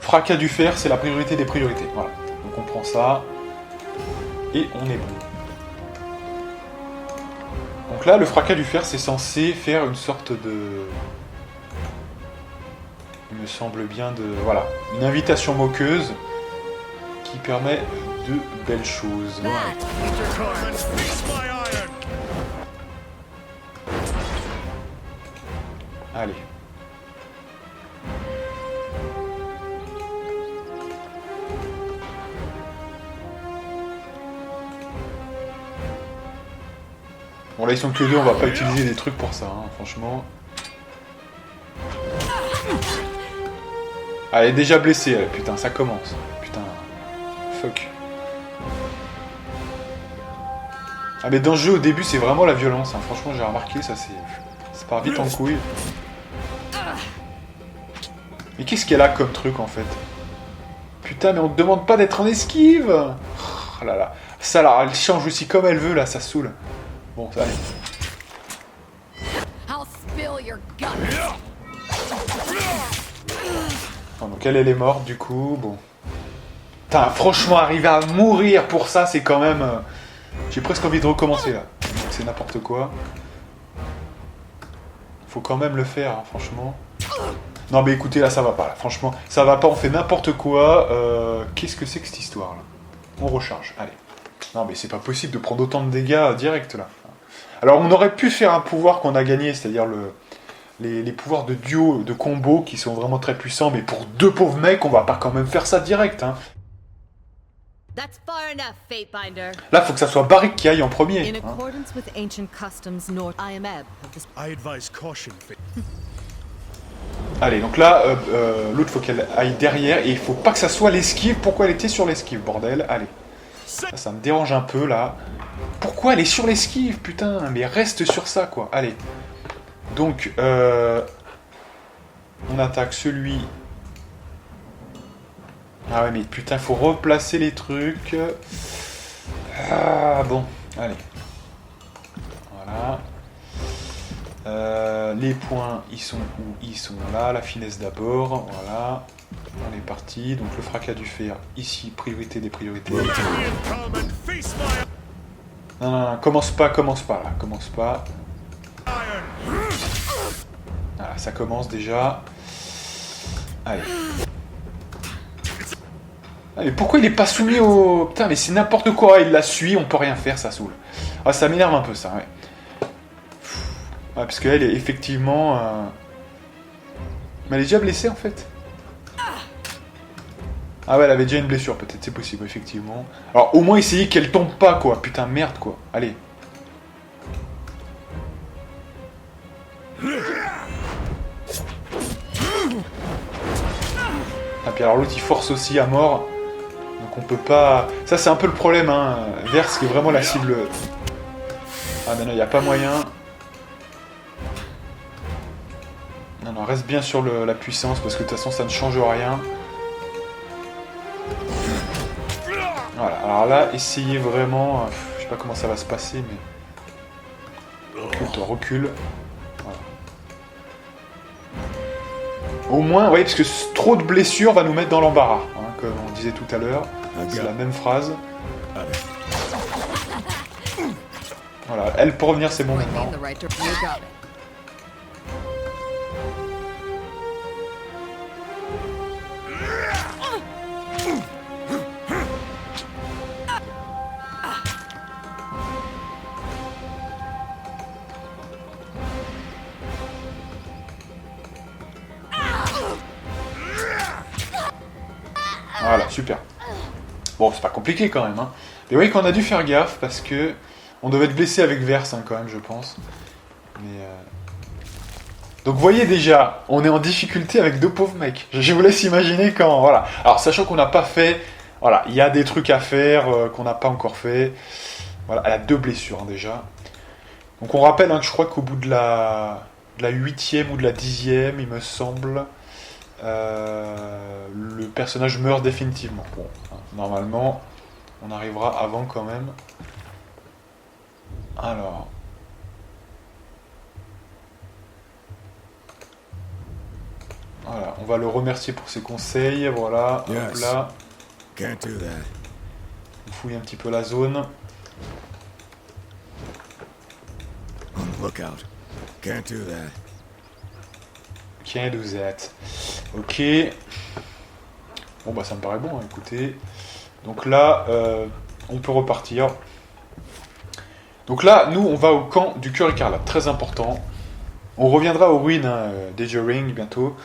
Fracas du fer, c'est la priorité des priorités. Voilà. Donc on prend ça. Et on est bon. Donc là, le fracas du fer, c'est censé faire une sorte de... Il me semble bien de... Voilà. Une invitation moqueuse qui permet de belles choses. Allez. Bon là ils sont que deux, on va pas utiliser des trucs pour ça, hein, franchement. Ah, elle est déjà blessée, elle. Putain, ça commence. Putain, fuck. Ah mais dans le jeu au début c'est vraiment la violence, hein. Franchement j'ai remarqué, ça c'est part vite en couille. Mais qu'est-ce qu'elle a comme truc en fait? Putain mais on te demande pas d'être en esquive. Oh là là. Ça là, elle change aussi comme elle veut là, ça saoule. Bon, ça allez. Bon, donc elle est morte du coup, bon. Putain, franchement, arriver à mourir pour ça, c'est quand même... J'ai presque envie de recommencer là. C'est n'importe quoi. Faut quand même le faire, hein, franchement. Non mais écoutez, là ça va pas, là. Franchement, ça va pas, on fait n'importe quoi. Qu'est-ce que c'est que cette histoire là? On recharge, allez. Non mais c'est pas possible de prendre autant de dégâts direct là. Alors on aurait pu faire un pouvoir qu'on a gagné, c'est-à-dire les pouvoirs de duo, de combo qui sont vraiment très puissants, mais pour deux pauvres mecs, on va pas quand même faire ça direct. Hein. That's far enough, Fatebinder. Là, faut que ça soit Barik qui aille en premier. In accordance with ancient customs, I am Ebb of this. I advise caution. Allez, donc là, l'autre faut qu'elle aille derrière et il faut pas que ça soit l'esquive. Pourquoi elle était sur l'esquive, bordel? Allez. Ça me dérange un peu là. Pourquoi elle est sur l'esquive, putain? Mais reste sur ça, quoi. Allez. Donc, on attaque celui. Ah ouais, mais putain, faut replacer les trucs. Ah, bon, allez. Voilà. Les points, ils sont où? Ils sont là. La finesse d'abord. Voilà. On est parti. Donc le fracas du fer, ici, priorité des priorités. Non, non, non, commence pas là. Commence pas. Voilà, ça commence déjà. Allez. Ah, mais pourquoi il est pas soumis au... Putain, mais c'est n'importe quoi, il la suit, on peut rien faire, ça saoule. Ah, ça m'énerve un peu, ça, ouais. Ah, parce qu'elle est effectivement... Mais elle est déjà blessée, en fait. Ah ouais, elle avait déjà une blessure, peut-être, c'est possible, effectivement. Alors, au moins, essayer qu'elle tombe pas, quoi. Putain, merde, quoi. Allez. Ah, puis alors, l'autre, il force aussi à mort. Donc, on peut pas... Ça, c'est un peu le problème, hein. Verse, qui est vraiment la cible... Ah, non, non, il n'y a pas moyen. Non, non, reste bien sur la puissance, parce que de toute façon, ça ne change rien. Voilà, alors là, essayez vraiment... je sais pas comment ça va se passer, mais... Recule, toi, recule. Voilà. Au moins, oui, parce que trop de blessures va nous mettre dans l'embarras, hein, comme on disait tout à l'heure. C'est la même phrase. Voilà, elle pour revenir, c'est bon maintenant. Voilà, super. Bon, c'est pas compliqué quand même, hein. Mais oui qu'on a dû faire gaffe parce que on devait être blessé avec Verse, hein, quand même, je pense. Mais Donc vous voyez déjà, on est en difficulté avec 2 pauvres mecs. Je vous laisse imaginer quand... Voilà. Alors sachant qu'on n'a pas fait... Voilà, il y a des trucs à faire qu'on n'a pas encore fait. Voilà, elle a 2 blessures hein, déjà. Donc on rappelle hein, que je crois qu'au bout de la 8e ou de la 10e, il me semble, le personnage meurt définitivement. Bon, hein, normalement, on arrivera avant quand même. Alors... Voilà, on va le remercier pour ses conseils, voilà, hop Yes. là, Can't do that. on fouille un petit peu la zone. On the lookout. Can't do that. Can't do that. Ok. Bon bah ça me paraît bon, hein, écoutez. Donc là, on peut repartir. Donc là, nous, on va au camp du cœur écarlate, très important. On reviendra aux ruines hein, d'Edgering bientôt.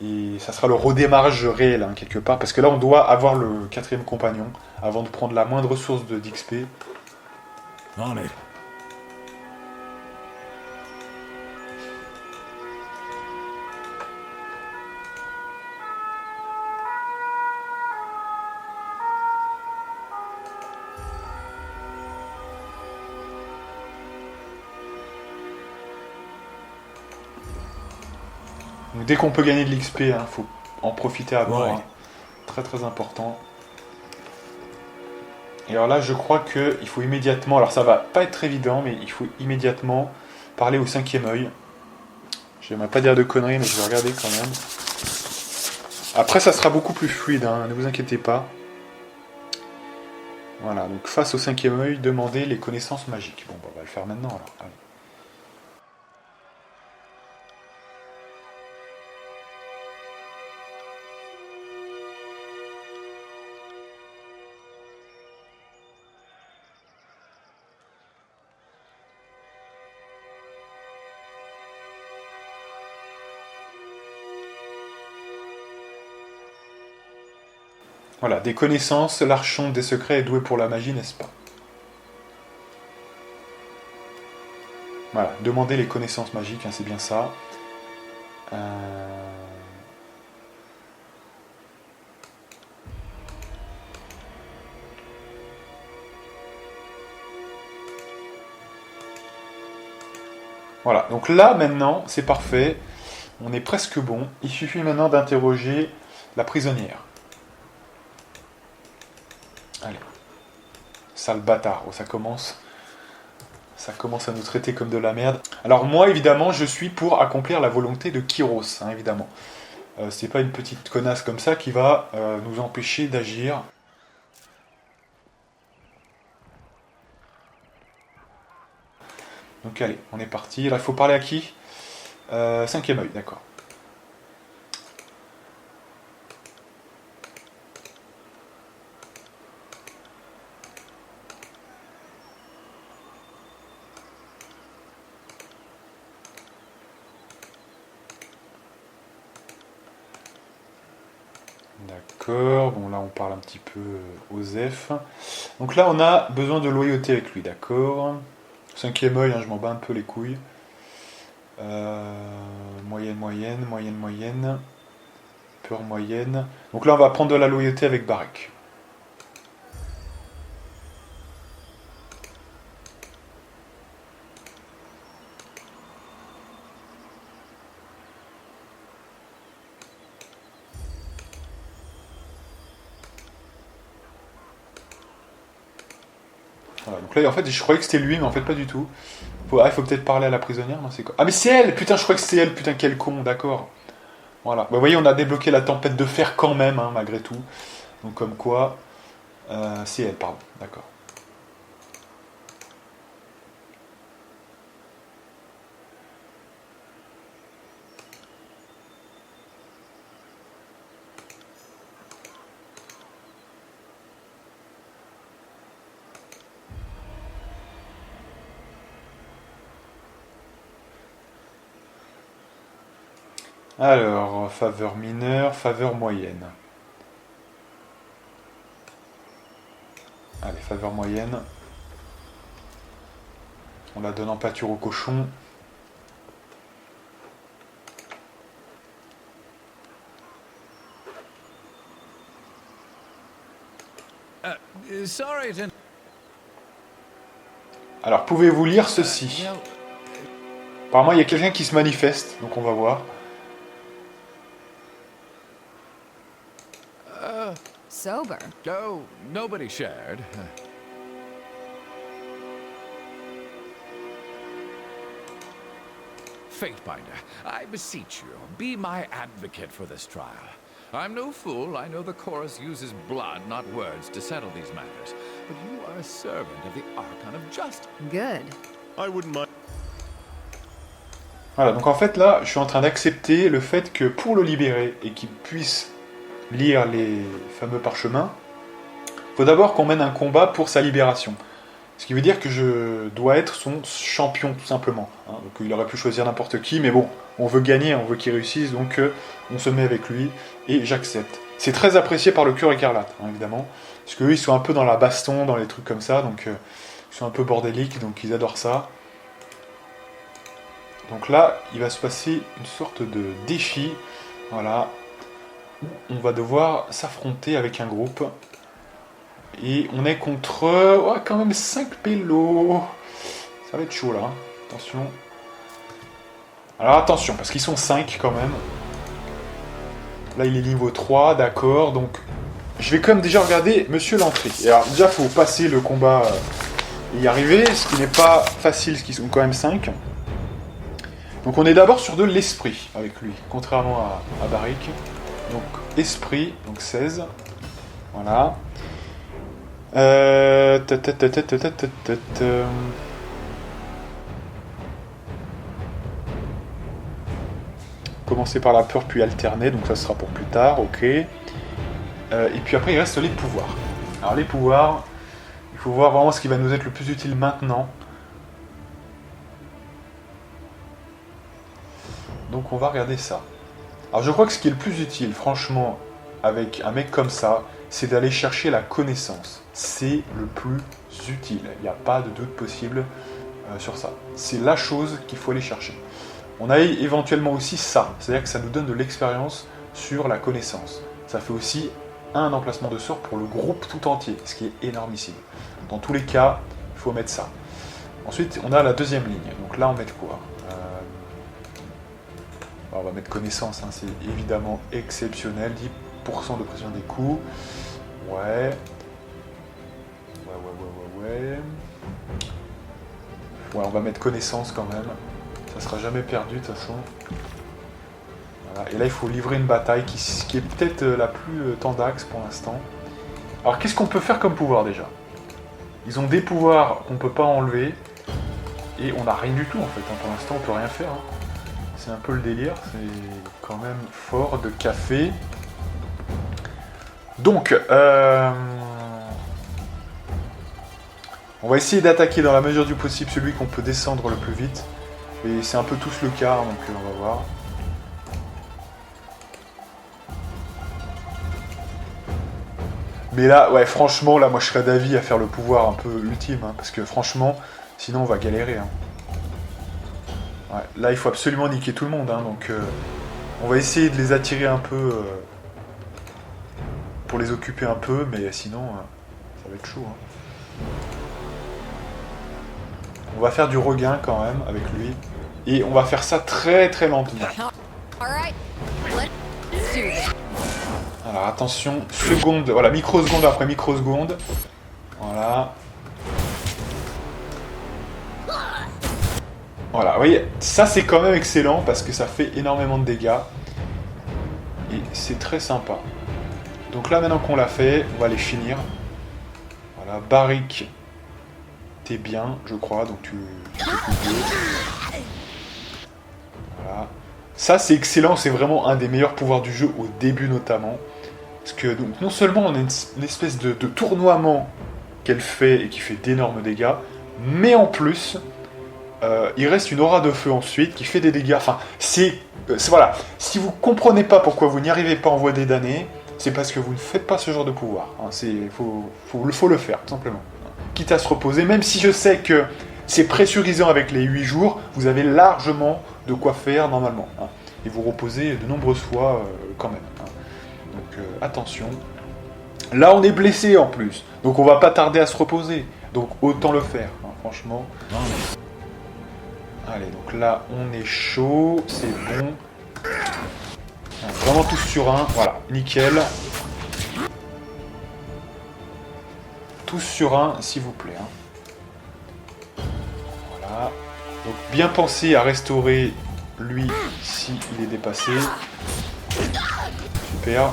Et ça sera le redémarrage réel, hein, quelque part. Parce que là, on doit avoir le 4e compagnon avant de prendre la moindre source d'XP. On it. Donc dès qu'on peut gagner de l'XP, il faut en profiter à bord. Ouais. Hein. Très très important. Et alors là, je crois qu'il faut immédiatement... Alors ça va pas être évident, mais il faut immédiatement parler au 5e œil. J'aimerais pas dire de conneries, mais je vais regarder quand même. Après, ça sera beaucoup plus fluide, hein, ne vous inquiétez pas. Voilà, donc face au 5e œil, demandez les connaissances magiques. Bon, bah, on va le faire maintenant alors. Allez. Voilà, des connaissances, l'archon des secrets est doué pour la magie, n'est-ce pas? Voilà, demandez les connaissances magiques, hein, c'est bien ça. Voilà, donc là maintenant, c'est parfait. On est presque bon. Il suffit maintenant d'interroger la prisonnière. Allez. Sale bâtard. Oh, ça commence à nous traiter comme de la merde. Alors moi, évidemment, je suis pour accomplir la volonté de Kyros, hein, évidemment. C'est pas une petite connasse comme ça qui va nous empêcher d'agir. Donc allez, on est parti. Là, il faut parler à qui 5e œil, d'accord. D'accord, bon là on parle un petit peu aux F. Donc là on a besoin de loyauté avec lui, d'accord. 5e œil, hein, je m'en bats un peu les couilles. Moyenne, moyenne, moyenne, moyenne. Peur moyenne. Donc là on va prendre de la loyauté avec Barek. Voilà, donc là en fait je croyais que c'était lui mais en fait pas du tout. Il faut peut-être parler à la prisonnière, non c'est quoi? Ah mais c'est elle! Putain je crois que c'est elle, putain quel con, d'accord. Voilà, bah, vous voyez on a débloqué la tempête de fer quand même, hein, malgré tout. Donc comme quoi, c'est elle, pardon, d'accord. Alors, faveur mineure, faveur moyenne. Allez, faveur moyenne. On la donne en pâture au cochon. Sorry to... Alors, pouvez-vous lire ceci? Apparemment, il y a quelqu'un qui se manifeste, donc on va voir. Sober. Oh, nobody shared. Fatebinder, I beseech you, be my advocate for this trial. I'm no fool. I know the chorus uses blood, not words, to settle these matters. But you are a servant of the Archon of Justice. Good. I wouldn't mind. Voilà, donc en fait là, je suis en train d'accepter le fait que pour le libérer et qu'il puisse lire les fameux parchemins, il faut d'abord qu'on mène un combat pour sa libération. Ce qui veut dire que je dois être son champion, tout simplement. Hein. Donc il aurait pu choisir n'importe qui, mais bon, on veut gagner, on veut qu'il réussisse, donc on se met avec lui, et j'accepte. C'est très apprécié par le cœur écarlate, hein, évidemment, parce qu'eux, ils sont un peu dans la baston, dans les trucs comme ça, donc ils sont un peu bordéliques, donc ils adorent ça. Donc là, il va se passer une sorte de défi, voilà, où on va devoir s'affronter avec un groupe. Et on est contre quand même 5 pélos. Ça va être chaud là, hein. Attention. Alors attention, parce qu'ils sont 5 quand même. Là il est niveau 3, d'accord, donc je vais quand même déjà regarder Monsieur l'entrée. Et alors déjà il faut passer le combat et y arriver, ce qui n'est pas facile, ce qui sont quand même 5. Donc on est d'abord sur de l'esprit avec lui, contrairement à Barik. Donc esprit, donc 16. Voilà. Commencer par la peur puis alterner, donc ça sera pour plus tard, ok. Et puis après il reste les pouvoirs. Alors les pouvoirs, il faut voir vraiment ce qui va nous être le plus utile maintenant. Donc on va regarder ça. Alors je crois que ce qui est le plus utile, franchement, avec un mec comme ça, c'est d'aller chercher la connaissance. C'est le plus utile. Il n'y a pas de doute possible sur ça. C'est la chose qu'il faut aller chercher. On a éventuellement aussi ça. C'est-à-dire que ça nous donne de l'expérience sur la connaissance. Ça fait aussi un emplacement de sort pour le groupe tout entier, ce qui est énormissime. Dans tous les cas, il faut mettre ça. Ensuite, on a la deuxième ligne. Donc là, on met quoi ? On va mettre connaissance, hein. C'est évidemment exceptionnel. 10% de pression des coups. Ouais, on va mettre connaissance quand même. Ça sera jamais perdu de toute façon. Voilà. Et là, il faut livrer une bataille qui est peut-être la plus tendax pour l'instant. Alors, qu'est-ce qu'on peut faire comme pouvoir déjà ? Ils ont des pouvoirs qu'on peut pas enlever. Et on n'a rien du tout en fait. Hein. Pour l'instant, on peut rien faire. Hein. C'est un peu le délire. C'est quand même fort de café. Donc, on va essayer d'attaquer dans la mesure du possible celui qu'on peut descendre le plus vite. Et c'est un peu tous le cas, donc on va voir. Mais là, ouais, franchement, là, moi je serais d'avis à faire le pouvoir un peu ultime, hein, parce que franchement, sinon on va galérer. Hein. Ouais, là, il faut absolument niquer tout le monde, hein, donc on va essayer de les attirer un peu pour les occuper un peu, mais sinon, ça va être chaud. Hein. On va faire du regain quand même avec lui, et on va faire ça très très lentement. Alors attention, seconde, voilà, microseconde après microseconde. Voilà. Voilà, vous voyez, ça c'est quand même excellent parce que ça fait énormément de dégâts. Et c'est très sympa. Donc là maintenant qu'on l'a fait, on va les finir. Voilà, Barik, t'es bien, je crois, donc tu voilà. Ça c'est excellent, c'est vraiment un des meilleurs pouvoirs du jeu au début notamment. Parce que donc, non seulement on a une espèce de tournoiement qu'elle fait et qui fait d'énormes dégâts, mais en plus, il reste une aura de feu ensuite qui fait des dégâts. Enfin, c'est voilà. Si vous comprenez pas pourquoi vous n'y arrivez pas en voie des damnés, c'est parce que vous ne faites pas ce genre de pouvoir. Hein. Faut le faire, tout simplement. Quitte à se reposer, même si je sais que c'est pressurisant avec les 8 jours, vous avez largement de quoi faire normalement. Hein. Et vous reposez de nombreuses fois quand même. Hein. Donc attention. Là, on est blessé en plus. Donc, on va pas tarder à se reposer. Donc, autant le faire, hein, franchement. Allez, donc là, on est chaud. C'est bon. Vraiment tous sur un. Voilà, nickel. Tous sur un, s'il vous plaît. Hein. Voilà. Donc, bien penser à restaurer lui s'il est dépassé. Super.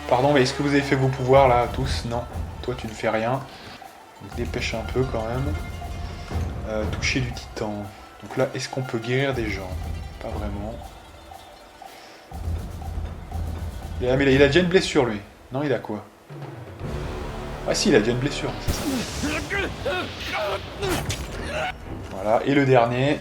Pardon, mais est-ce que vous avez fait vos pouvoirs là, tous? Non. Toi, tu ne fais rien. Donc, dépêche un peu quand même. Toucher du titan. Donc là, est-ce qu'on peut guérir des gens? Pas vraiment. Ah, mais il a déjà une blessure, lui. Non, il a quoi? Ah si, il a déjà une blessure, c'est ça. Voilà, et le dernier.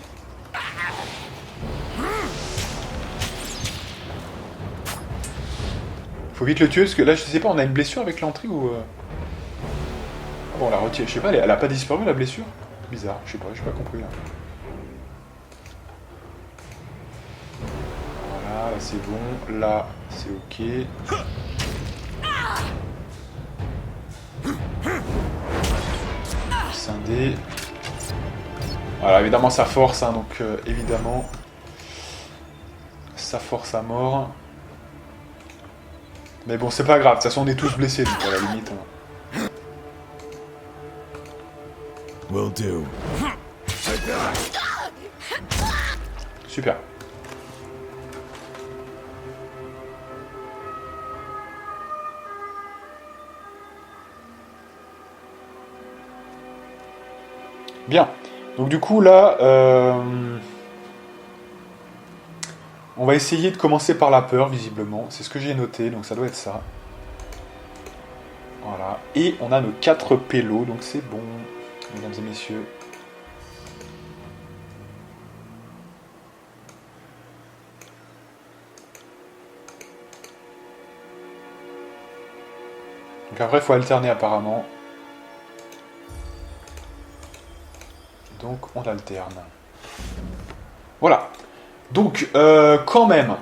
Faut vite le tuer, parce que là, je sais pas, on a une blessure avec l'entrée ou... Ah bon, on l'a retiré, je sais pas, elle a pas disparu, la blessure? Bizarre, je sais pas compris, là. Voilà, là c'est bon, là c'est ok. Scindé. Voilà, évidemment ça force, hein, donc évidemment ça force à mort. Mais bon, c'est pas grave, de toute façon on est tous blessés, donc à la limite. Hein. Will do. Super. Bien. Donc du coup là, on va essayer de commencer par la peur, visiblement. C'est ce que j'ai noté, donc ça doit être ça. Voilà. Et on a nos 4 pélos, donc c'est bon, mesdames et messieurs. Donc après, il faut alterner apparemment. Donc on alterne. Voilà. Donc quand même.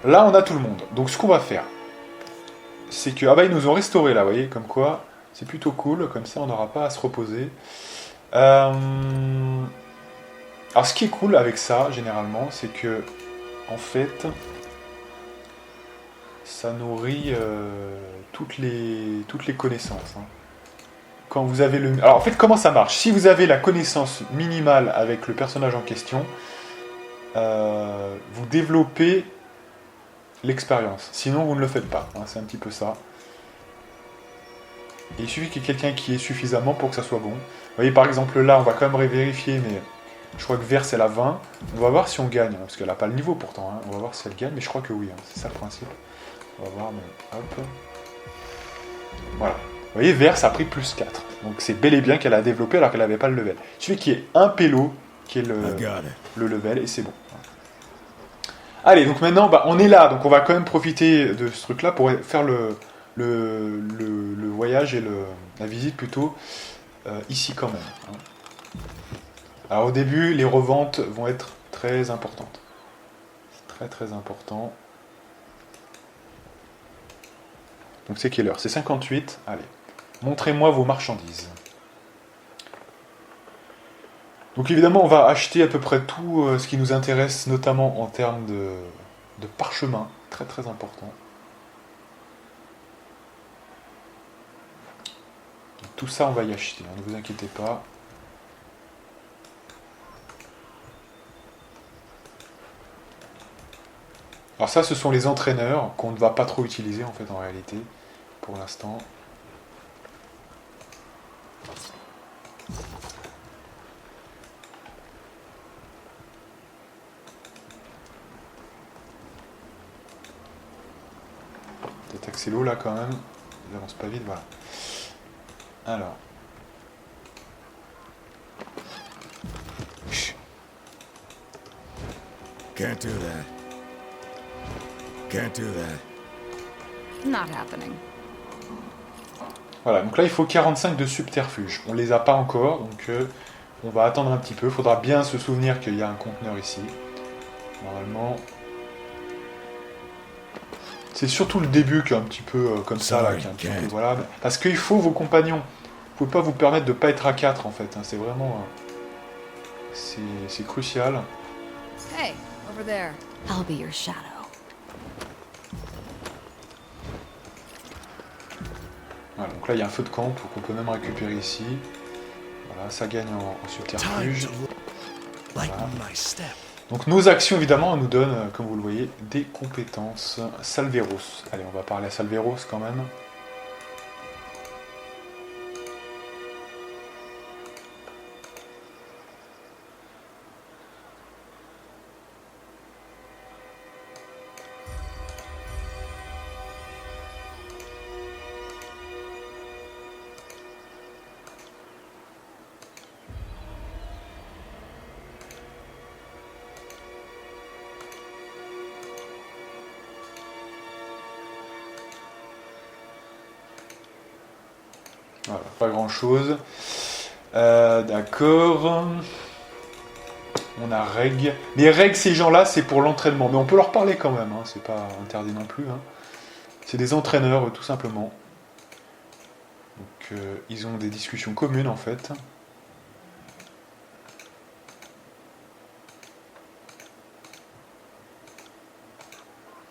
Là on a tout le monde. Donc ce qu'on va faire, c'est que... Ah bah ils nous ont restauré là, vous voyez, comme quoi. C'est plutôt cool, comme ça on n'aura pas à se reposer. Alors ce qui est cool avec ça, généralement, c'est que, en fait, ça nourrit toutes les connaissances. Hein. Quand vous avez le... Alors en fait, comment ça marche? Si vous avez la connaissance minimale avec le personnage en question, vous développez l'expérience. Sinon, vous ne le faites pas. Hein, c'est un petit peu ça. Et il suffit qu'il y ait quelqu'un qui ait suffisamment pour que ça soit bon. Vous voyez, par exemple, là, on va quand même vérifier, mais je crois que Vert, c'est la 20. On va voir si on gagne, hein, parce qu'elle n'a pas le niveau pourtant. Hein. On va voir si elle gagne, mais je crois que oui. Hein, c'est ça le principe. On va voir, mais hop. Voilà. Vous voyez, Vert, ça a pris plus 4. Donc c'est bel et bien qu'elle a développé alors qu'elle n'avait pas le level. Il suffit qu'il y ait un pélo qui est le level, et c'est bon. Allez, donc maintenant, bah, on est là, donc on va quand même profiter de ce truc-là pour faire le voyage et la visite plutôt ici quand même. Hein. Alors au début, les reventes vont être très importantes. C'est très important. Donc c'est quelle heure? C'est 58. Allez, montrez-moi vos marchandises. Donc évidemment, on va acheter à peu près tout ce qui nous intéresse, notamment en termes de parchemin. Très important. Donc, tout ça, on va y acheter, hein, ne vous inquiétez pas. Alors ça, ce sont les entraîneurs qu'on ne va pas trop utiliser en fait en réalité, pour l'instant. Peut-être accélo là quand même, il avance pas vite, voilà. Alors. Can't do that. Can't do that. Not happening. Voilà, donc là il faut 45 de subterfuge. On les a pas encore, donc On va attendre un petit peu. Il faudra bien se souvenir qu'il y a un conteneur ici. Normalement... C'est surtout le début qui est un petit peu comme ça, là, qui est un petit peu, voilà. Parce qu'il faut vos compagnons. Vous pouvez pas vous permettre de pas être à 4 en fait. Hein. C'est vraiment... c'est crucial. Hey, over there. I'll be your shadow. Voilà, donc là il y a un feu de camp qu'on peut même récupérer ici. Voilà, ça gagne en subterfuge. Voilà. Donc nos actions évidemment nous donnent, comme vous le voyez, des compétences. Salveros. Allez, on va parler à Salveros quand même. Voilà, pas grand chose. D'accord. On a Reg. Mais Reg, ces gens-là, c'est pour l'entraînement. Mais on peut leur parler quand même, hein. C'est pas interdit non plus. Hein. C'est des entraîneurs, tout simplement. Donc, ils ont des discussions communes, en fait.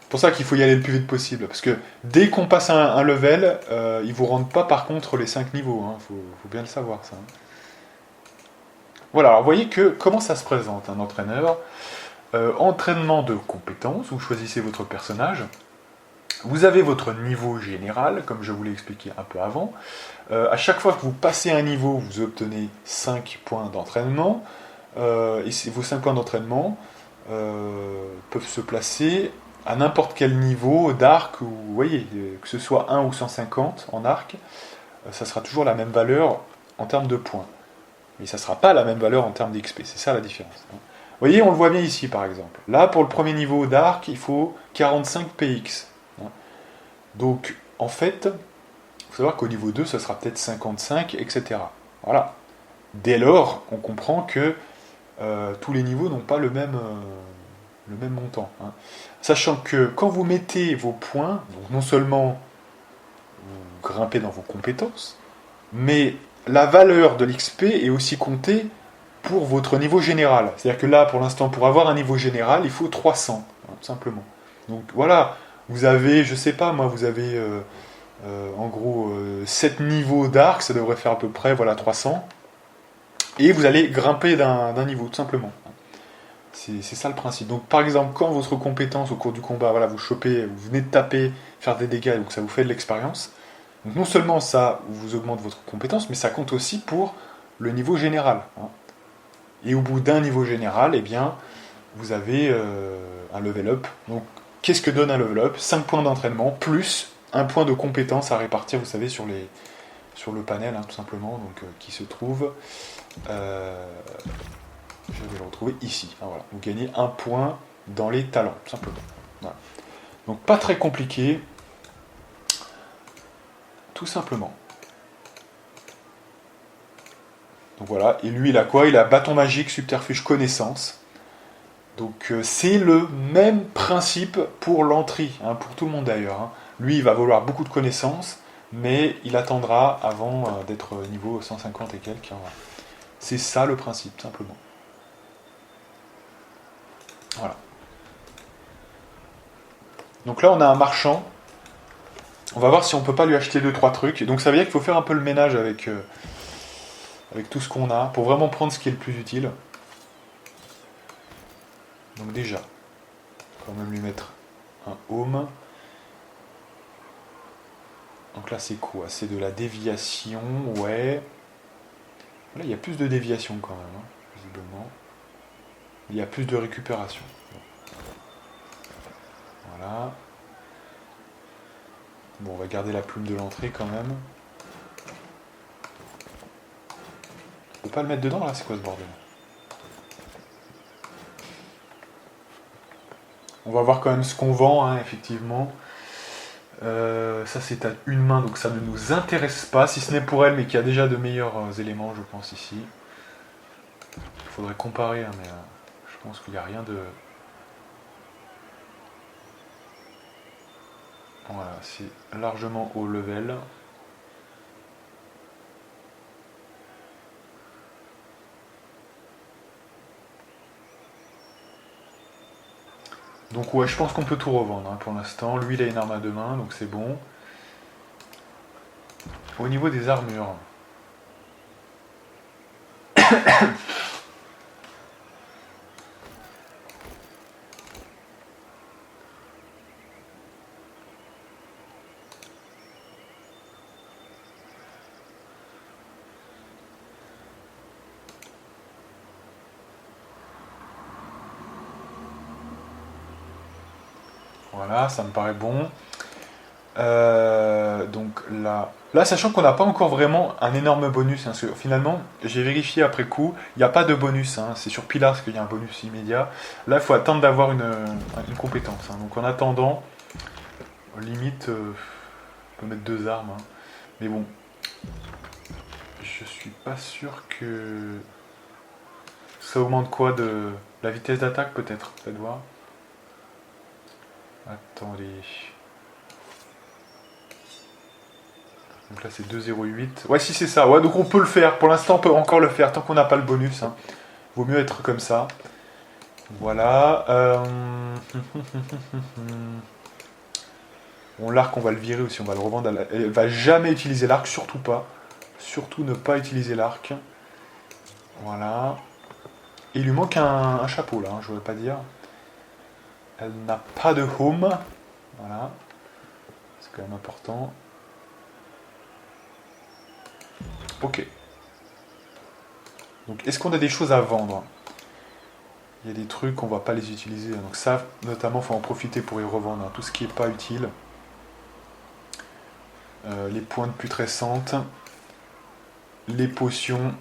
C'est pour ça qu'il faut y aller le plus vite possible. Parce que dès qu'on passe un level, ils vous rendent pas par contre les 5 niveaux. Hein. Faut bien le savoir, ça. Voilà, alors vous voyez que comment ça se présente, un entraîneur. Entraînement de compétences, vous choisissez votre personnage. Vous avez votre niveau général, comme je vous l'ai expliqué un peu avant. À chaque fois que vous passez un niveau, vous obtenez 5 points d'entraînement. Et vos 5 points d'entraînement peuvent se placer à n'importe quel niveau d'arc, vous voyez, que ce soit 1 ou 150 en arc, ça sera toujours la même valeur en termes de points. Mais ça ne sera pas la même valeur en termes d'XP, c'est ça la différence. Vous voyez, on le voit bien ici par exemple. Là, pour le premier niveau d'arc, il faut 45 PX. Donc, en fait, il faut savoir qu'au niveau 2, ça sera peut-être 55, etc. Voilà. Dès lors, on comprend que tous les niveaux n'ont pas le même montant. Hein. Sachant que quand vous mettez vos points, donc non seulement vous grimpez dans vos compétences, mais la valeur de l'XP est aussi comptée pour votre niveau général. C'est-à-dire que là, pour l'instant, pour avoir un niveau général, il faut 300, hein, tout simplement. Donc voilà, vous avez, je sais pas moi, vous avez en gros 7 niveaux d'arc, ça devrait faire à peu près voilà, 300, et vous allez grimper d'un niveau, tout simplement. C'est ça le principe. Donc par exemple, quand votre compétence au cours du combat, voilà, vous chopez, vous venez de taper, faire des dégâts, donc ça vous fait de l'expérience. Donc non seulement ça vous augmente votre compétence, mais ça compte aussi pour le niveau général. Hein. Et au bout d'un niveau général, eh bien, vous avez un level up. Donc qu'est-ce que donne un level up? 5 points d'entraînement, plus un point de compétence à répartir, vous savez, sur le panel, hein, tout simplement, donc, qui se trouve... je vais le retrouver ici. Ah, voilà. Vous gagnez un point dans les talents, tout simplement. Voilà. Donc pas très compliqué. Tout simplement. Donc voilà. Et lui, il a quoi? Il a bâton magique, subterfuge, connaissance. Donc c'est le même principe pour l'entrée, hein, pour tout le monde d'ailleurs. Hein. Lui, il va vouloir beaucoup de connaissances, mais il attendra avant d'être niveau 150 et quelques. Hein. C'est ça le principe, simplement. Voilà. Donc là, on a un marchand. On va voir si on peut pas lui acheter 2-3 trucs. Et donc ça veut dire qu'il faut faire un peu le ménage avec tout ce qu'on a, pour vraiment prendre ce qui est le plus utile. Donc déjà, on va quand même lui mettre un home. Donc là, c'est quoi? C'est de la déviation, ouais. Là, il y a plus de déviation quand même, hein, visiblement. Il y a plus de récupération. Voilà. Bon, on va garder la plume de l'entrée quand même. On peut pas le mettre dedans là, c'est quoi ce bordel? On va voir quand même ce qu'on vend, hein, effectivement. Ça c'est à une main, donc ça ne nous intéresse pas, si ce n'est pour elle, mais qui a déjà de meilleurs éléments, je pense, ici. Faudrait comparer, hein, mais je pense qu'il n'y a rien de... Voilà, c'est largement haut level. Donc ouais, je pense qu'on peut tout revendre hein, pour l'instant. Lui, il a une arme à deux mains, donc c'est bon. Au niveau des armures... Voilà, ça me paraît bon. Donc là, sachant qu'on n'a pas encore vraiment un énorme bonus, hein, parce que finalement, j'ai vérifié après coup, il n'y a pas de bonus, hein, c'est sur Pillars qu'il y a un bonus immédiat. Là, il faut attendre d'avoir une compétence. Hein. Donc en attendant, limite, on peut mettre 2 armes. Hein. Mais bon, je suis pas sûr que ça augmente quoi de la vitesse d'attaque peut-être, faites voir. Attendez. Donc là c'est 2,08. Ouais si c'est ça. Ouais donc on peut le faire. Pour l'instant on peut encore le faire tant qu'on n'a pas le bonus. Hein. Vaut mieux être comme ça. Voilà. Bon l'arc on va le virer aussi. On va le revendre. Elle va jamais utiliser l'arc. Surtout pas. Surtout ne pas utiliser l'arc. Voilà. Et il lui manque un chapeau là. Hein, je voudrais pas dire. Elle n'a pas de home. Voilà. C'est quand même important. Ok. Donc, est-ce qu'on a des choses à vendre? Il y a des trucs, on va pas les utiliser. Donc ça, notamment, il faut en profiter pour y revendre. Hein. Tout ce qui n'est pas utile. Les points de putrescente. Les potions.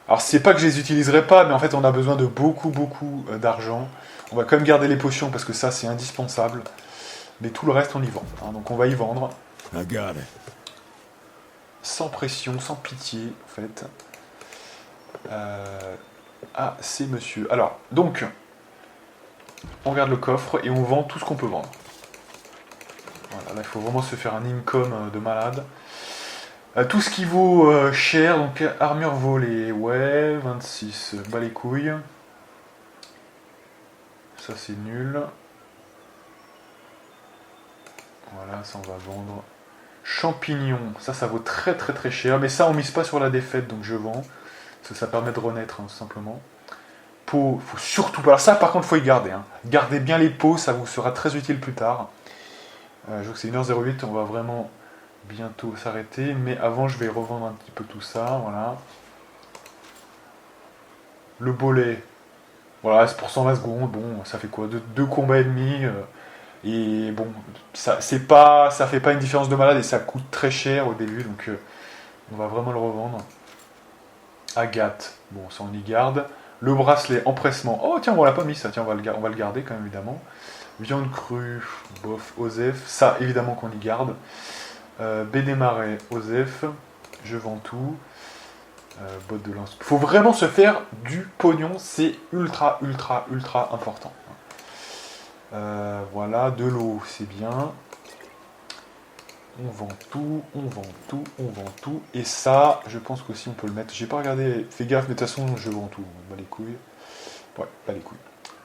Alors, c'est pas que je les utiliserai pas, mais en fait, on a besoin de beaucoup d'argent. On va quand même garder les potions, parce que ça, c'est indispensable. Mais tout le reste, on y vend. Hein. Donc, on va y vendre. I got it. Sans pression, sans pitié, en fait. Ah, c'est monsieur. Alors, donc, on regarde le coffre et on vend tout ce qu'on peut vendre. Voilà, là, il faut vraiment se faire un income de malade. Tout ce qui vaut cher, donc armure volée, ouais, 26, bas les couilles. Ça, c'est nul. Voilà, ça, on va vendre. Champignons, ça vaut très cher, mais ça on mise pas sur la défaite, donc je vends, parce que ça permet de renaître, hein, tout simplement. Peau, faut surtout pas, alors ça par contre faut y garder, hein. Gardez bien les peaux, ça vous sera très utile plus tard. Je vois que c'est 1h08, on va vraiment bientôt s'arrêter, mais avant je vais revendre un petit peu tout ça, voilà. Le bolet, voilà, c'est pour 120 secondes, bon, ça fait quoi, deux combats et demi, et bon, ça fait pas une différence de malade et ça coûte très cher au début, donc on va vraiment le revendre. Agathe, bon ça on y garde. Le bracelet, empressement, oh tiens on l'a pas mis ça, tiens on va le garder quand même évidemment. Viande crue, bof, Osef, ça évidemment qu'on y garde. Bénémarais, Osef, je vends tout. Botte de lance. Faut vraiment se faire du pognon, c'est ultra important. Voilà, de l'eau, c'est bien. On vend tout. Et ça, je pense qu'aussi on peut le mettre. J'ai pas regardé, fais gaffe, mais de toute façon, je vends tout. Bas les couilles. Ouais, bas les couilles.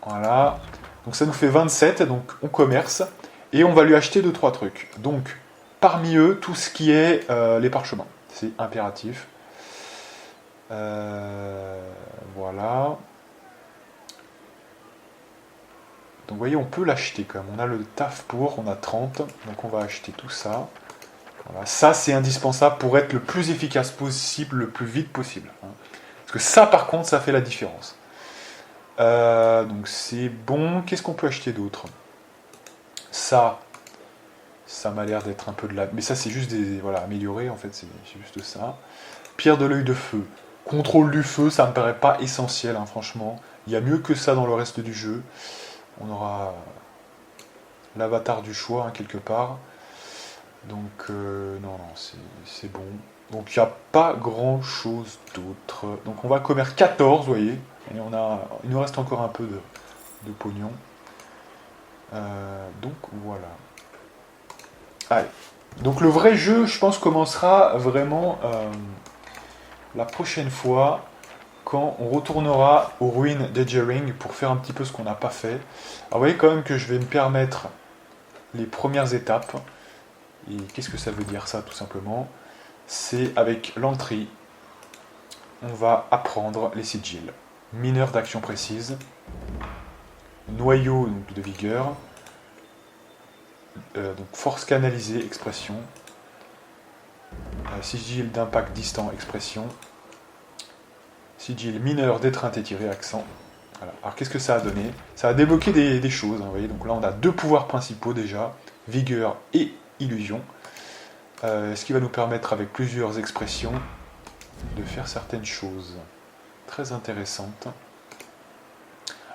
Voilà. Donc ça nous fait 27, donc on commerce. Et on va lui acheter 2-3 trucs. Donc, parmi eux, tout ce qui est les parchemins. C'est impératif. Voilà. Donc vous voyez, on peut l'acheter quand même. On a le taf pour, on a 30, donc on va acheter tout ça. Voilà. Ça, c'est indispensable pour être le plus efficace possible, le plus vite possible. Hein. Parce que ça, par contre, ça fait la différence. Donc c'est bon. Qu'est-ce qu'on peut acheter d'autre? Ça m'a l'air d'être un peu de la... Mais ça, c'est juste des... Voilà, amélioré, en fait, c'est juste ça. Pierre de l'œil de feu. Contrôle du feu, ça me paraît pas essentiel, hein, franchement. Il y a mieux que ça dans le reste du jeu. On aura l'avatar du choix, hein, quelque part. Donc, non, c'est bon. Donc il n'y a pas grand chose d'autre. Donc on va commerce 14, vous voyez. Et il nous reste encore un peu de pognon. Donc voilà. Allez. Donc le vrai jeu, je pense, commencera vraiment la prochaine fois, quand on retournera aux ruines d'Edgering pour faire un petit peu ce qu'on n'a pas fait. Alors vous voyez quand même que je vais me permettre les premières étapes. Et qu'est-ce que ça veut dire ça, tout simplement? C'est avec l'entrée, on va apprendre les sigils. Mineur d'action précise, noyau donc, de vigueur, donc force canalisée, expression, sigil d'impact distant, expression, sigil mineur d'étreinte étirée, accent. Voilà. Alors qu'est-ce que ça a donné? Ça a débloqué des choses, hein, vous voyez. Donc là on a 2 pouvoirs principaux déjà, vigueur et illusion. Ce qui va nous permettre avec plusieurs expressions de faire certaines choses très intéressantes.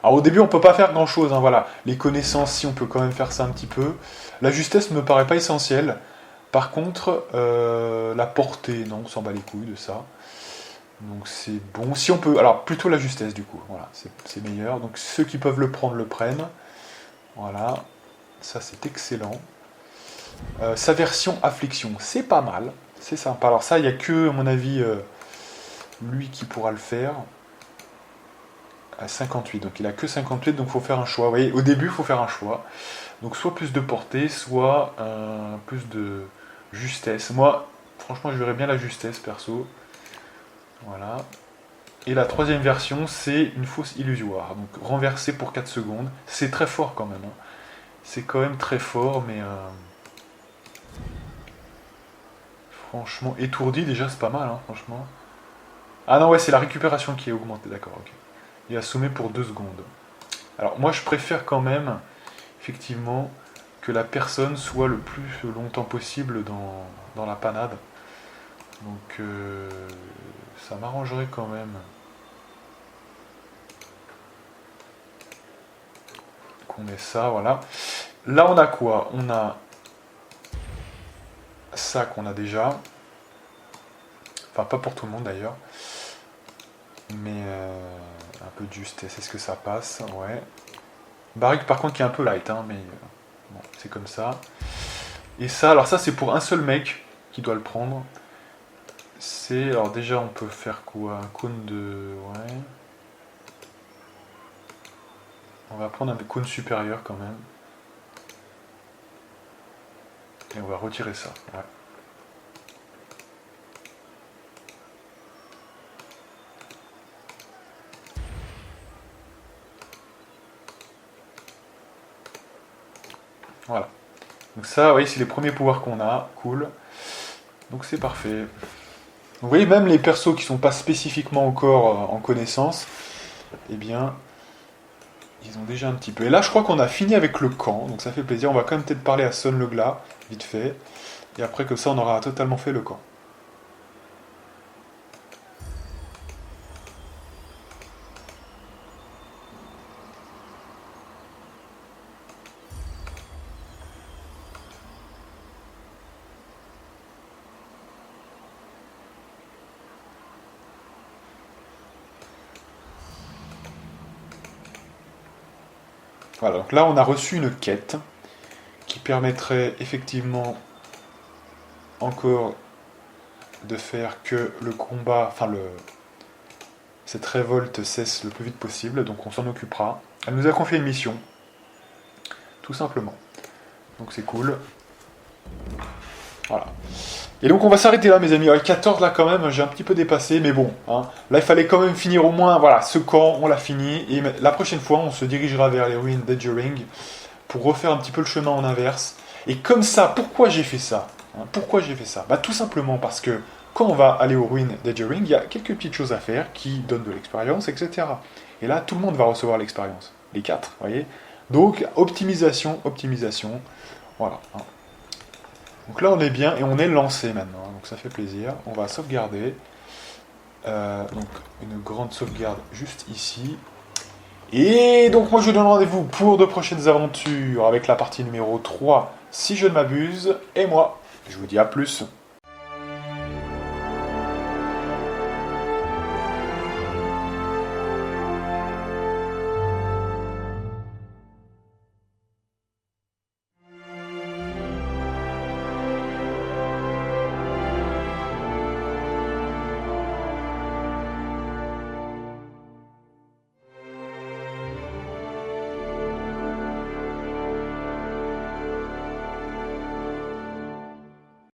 Alors au début on peut pas faire grand chose, hein, voilà. Les connaissances, si on peut quand même faire ça un petit peu. La justesse me paraît pas essentielle. Par contre, la portée, non, on s'en bat les couilles de ça. Donc c'est bon. Si on peut, alors plutôt la justesse du coup, voilà, c'est meilleur. Donc ceux qui peuvent le prendre le prennent. Voilà, ça c'est excellent. Sa version affliction, c'est pas mal, c'est sympa. Alors ça, il n'y a que, à mon avis, lui qui pourra le faire. À 58, donc il a que 58, donc il faut faire un choix. Vous voyez, au début, il faut faire un choix. Donc soit plus de portée, soit plus de justesse. Moi, franchement, je verrais bien la justesse, perso. Voilà. Et la troisième version, c'est une fausse illusoire. Donc renversée pour 4 secondes. C'est très fort quand même. Hein. C'est quand même très fort, mais... franchement, étourdi, déjà, c'est pas mal, hein, franchement. Ah non, ouais, c'est la récupération qui est augmentée, d'accord, ok. Et assommé pour 2 secondes. Alors, moi, je préfère quand même, effectivement, que la personne soit le plus longtemps possible dans la panade. Donc, ça m'arrangerait quand même. Qu'on ait ça, voilà. Là, on a quoi? On a ça qu'on a déjà. Enfin, pas pour tout le monde d'ailleurs. Mais un peu de justesse, est-ce que ça passe? Ouais. Barrique par contre qui est un peu light, hein, mais bon, c'est comme ça. Et ça, alors ça c'est pour un seul mec qui doit le prendre. C'est, alors déjà on peut faire quoi? Un cône de... ouais. On va prendre un cône supérieur quand même. Et on va retirer ça. Ouais. Voilà. Donc ça, oui, c'est les premiers pouvoirs qu'on a. Cool. Donc c'est parfait. Donc, vous voyez, même les persos qui ne sont pas spécifiquement encore en connaissance, eh bien, ils ont déjà un petit peu. Et là, je crois qu'on a fini avec le camp, donc ça fait plaisir. On va quand même peut-être parler à Son le Glas, vite fait. Et après, comme ça, on aura totalement fait le camp. Voilà, donc là on a reçu une quête qui permettrait effectivement encore de faire que le combat, enfin cette révolte cesse le plus vite possible, donc on s'en occupera. Elle nous a confié une mission, tout simplement. Donc c'est cool. Voilà. Et donc on va s'arrêter là mes amis. Avec 14 là quand même, j'ai un petit peu dépassé, mais bon. Hein. Là il fallait quand même finir au moins, voilà, ce camp, on l'a fini. Et la prochaine fois, on se dirigera vers les ruines d'Edgering pour refaire un petit peu le chemin en inverse. Et comme ça, pourquoi j'ai fait ça? Pourquoi j'ai fait ça? Bah tout simplement parce que quand on va aller aux ruines d'Edgering, il y a quelques petites choses à faire qui donnent de l'expérience, etc. Et là, tout le monde va recevoir l'expérience. Les 4, vous voyez. Donc, optimisation, optimisation. Voilà. Hein. Donc là, on est bien et on est lancé maintenant. Hein, donc ça fait plaisir. On va sauvegarder. Donc, une grande sauvegarde juste ici. Et donc, moi, je vous donne rendez-vous pour de prochaines aventures avec la partie numéro 3, si je ne m'abuse. Et moi, je vous dis à plus.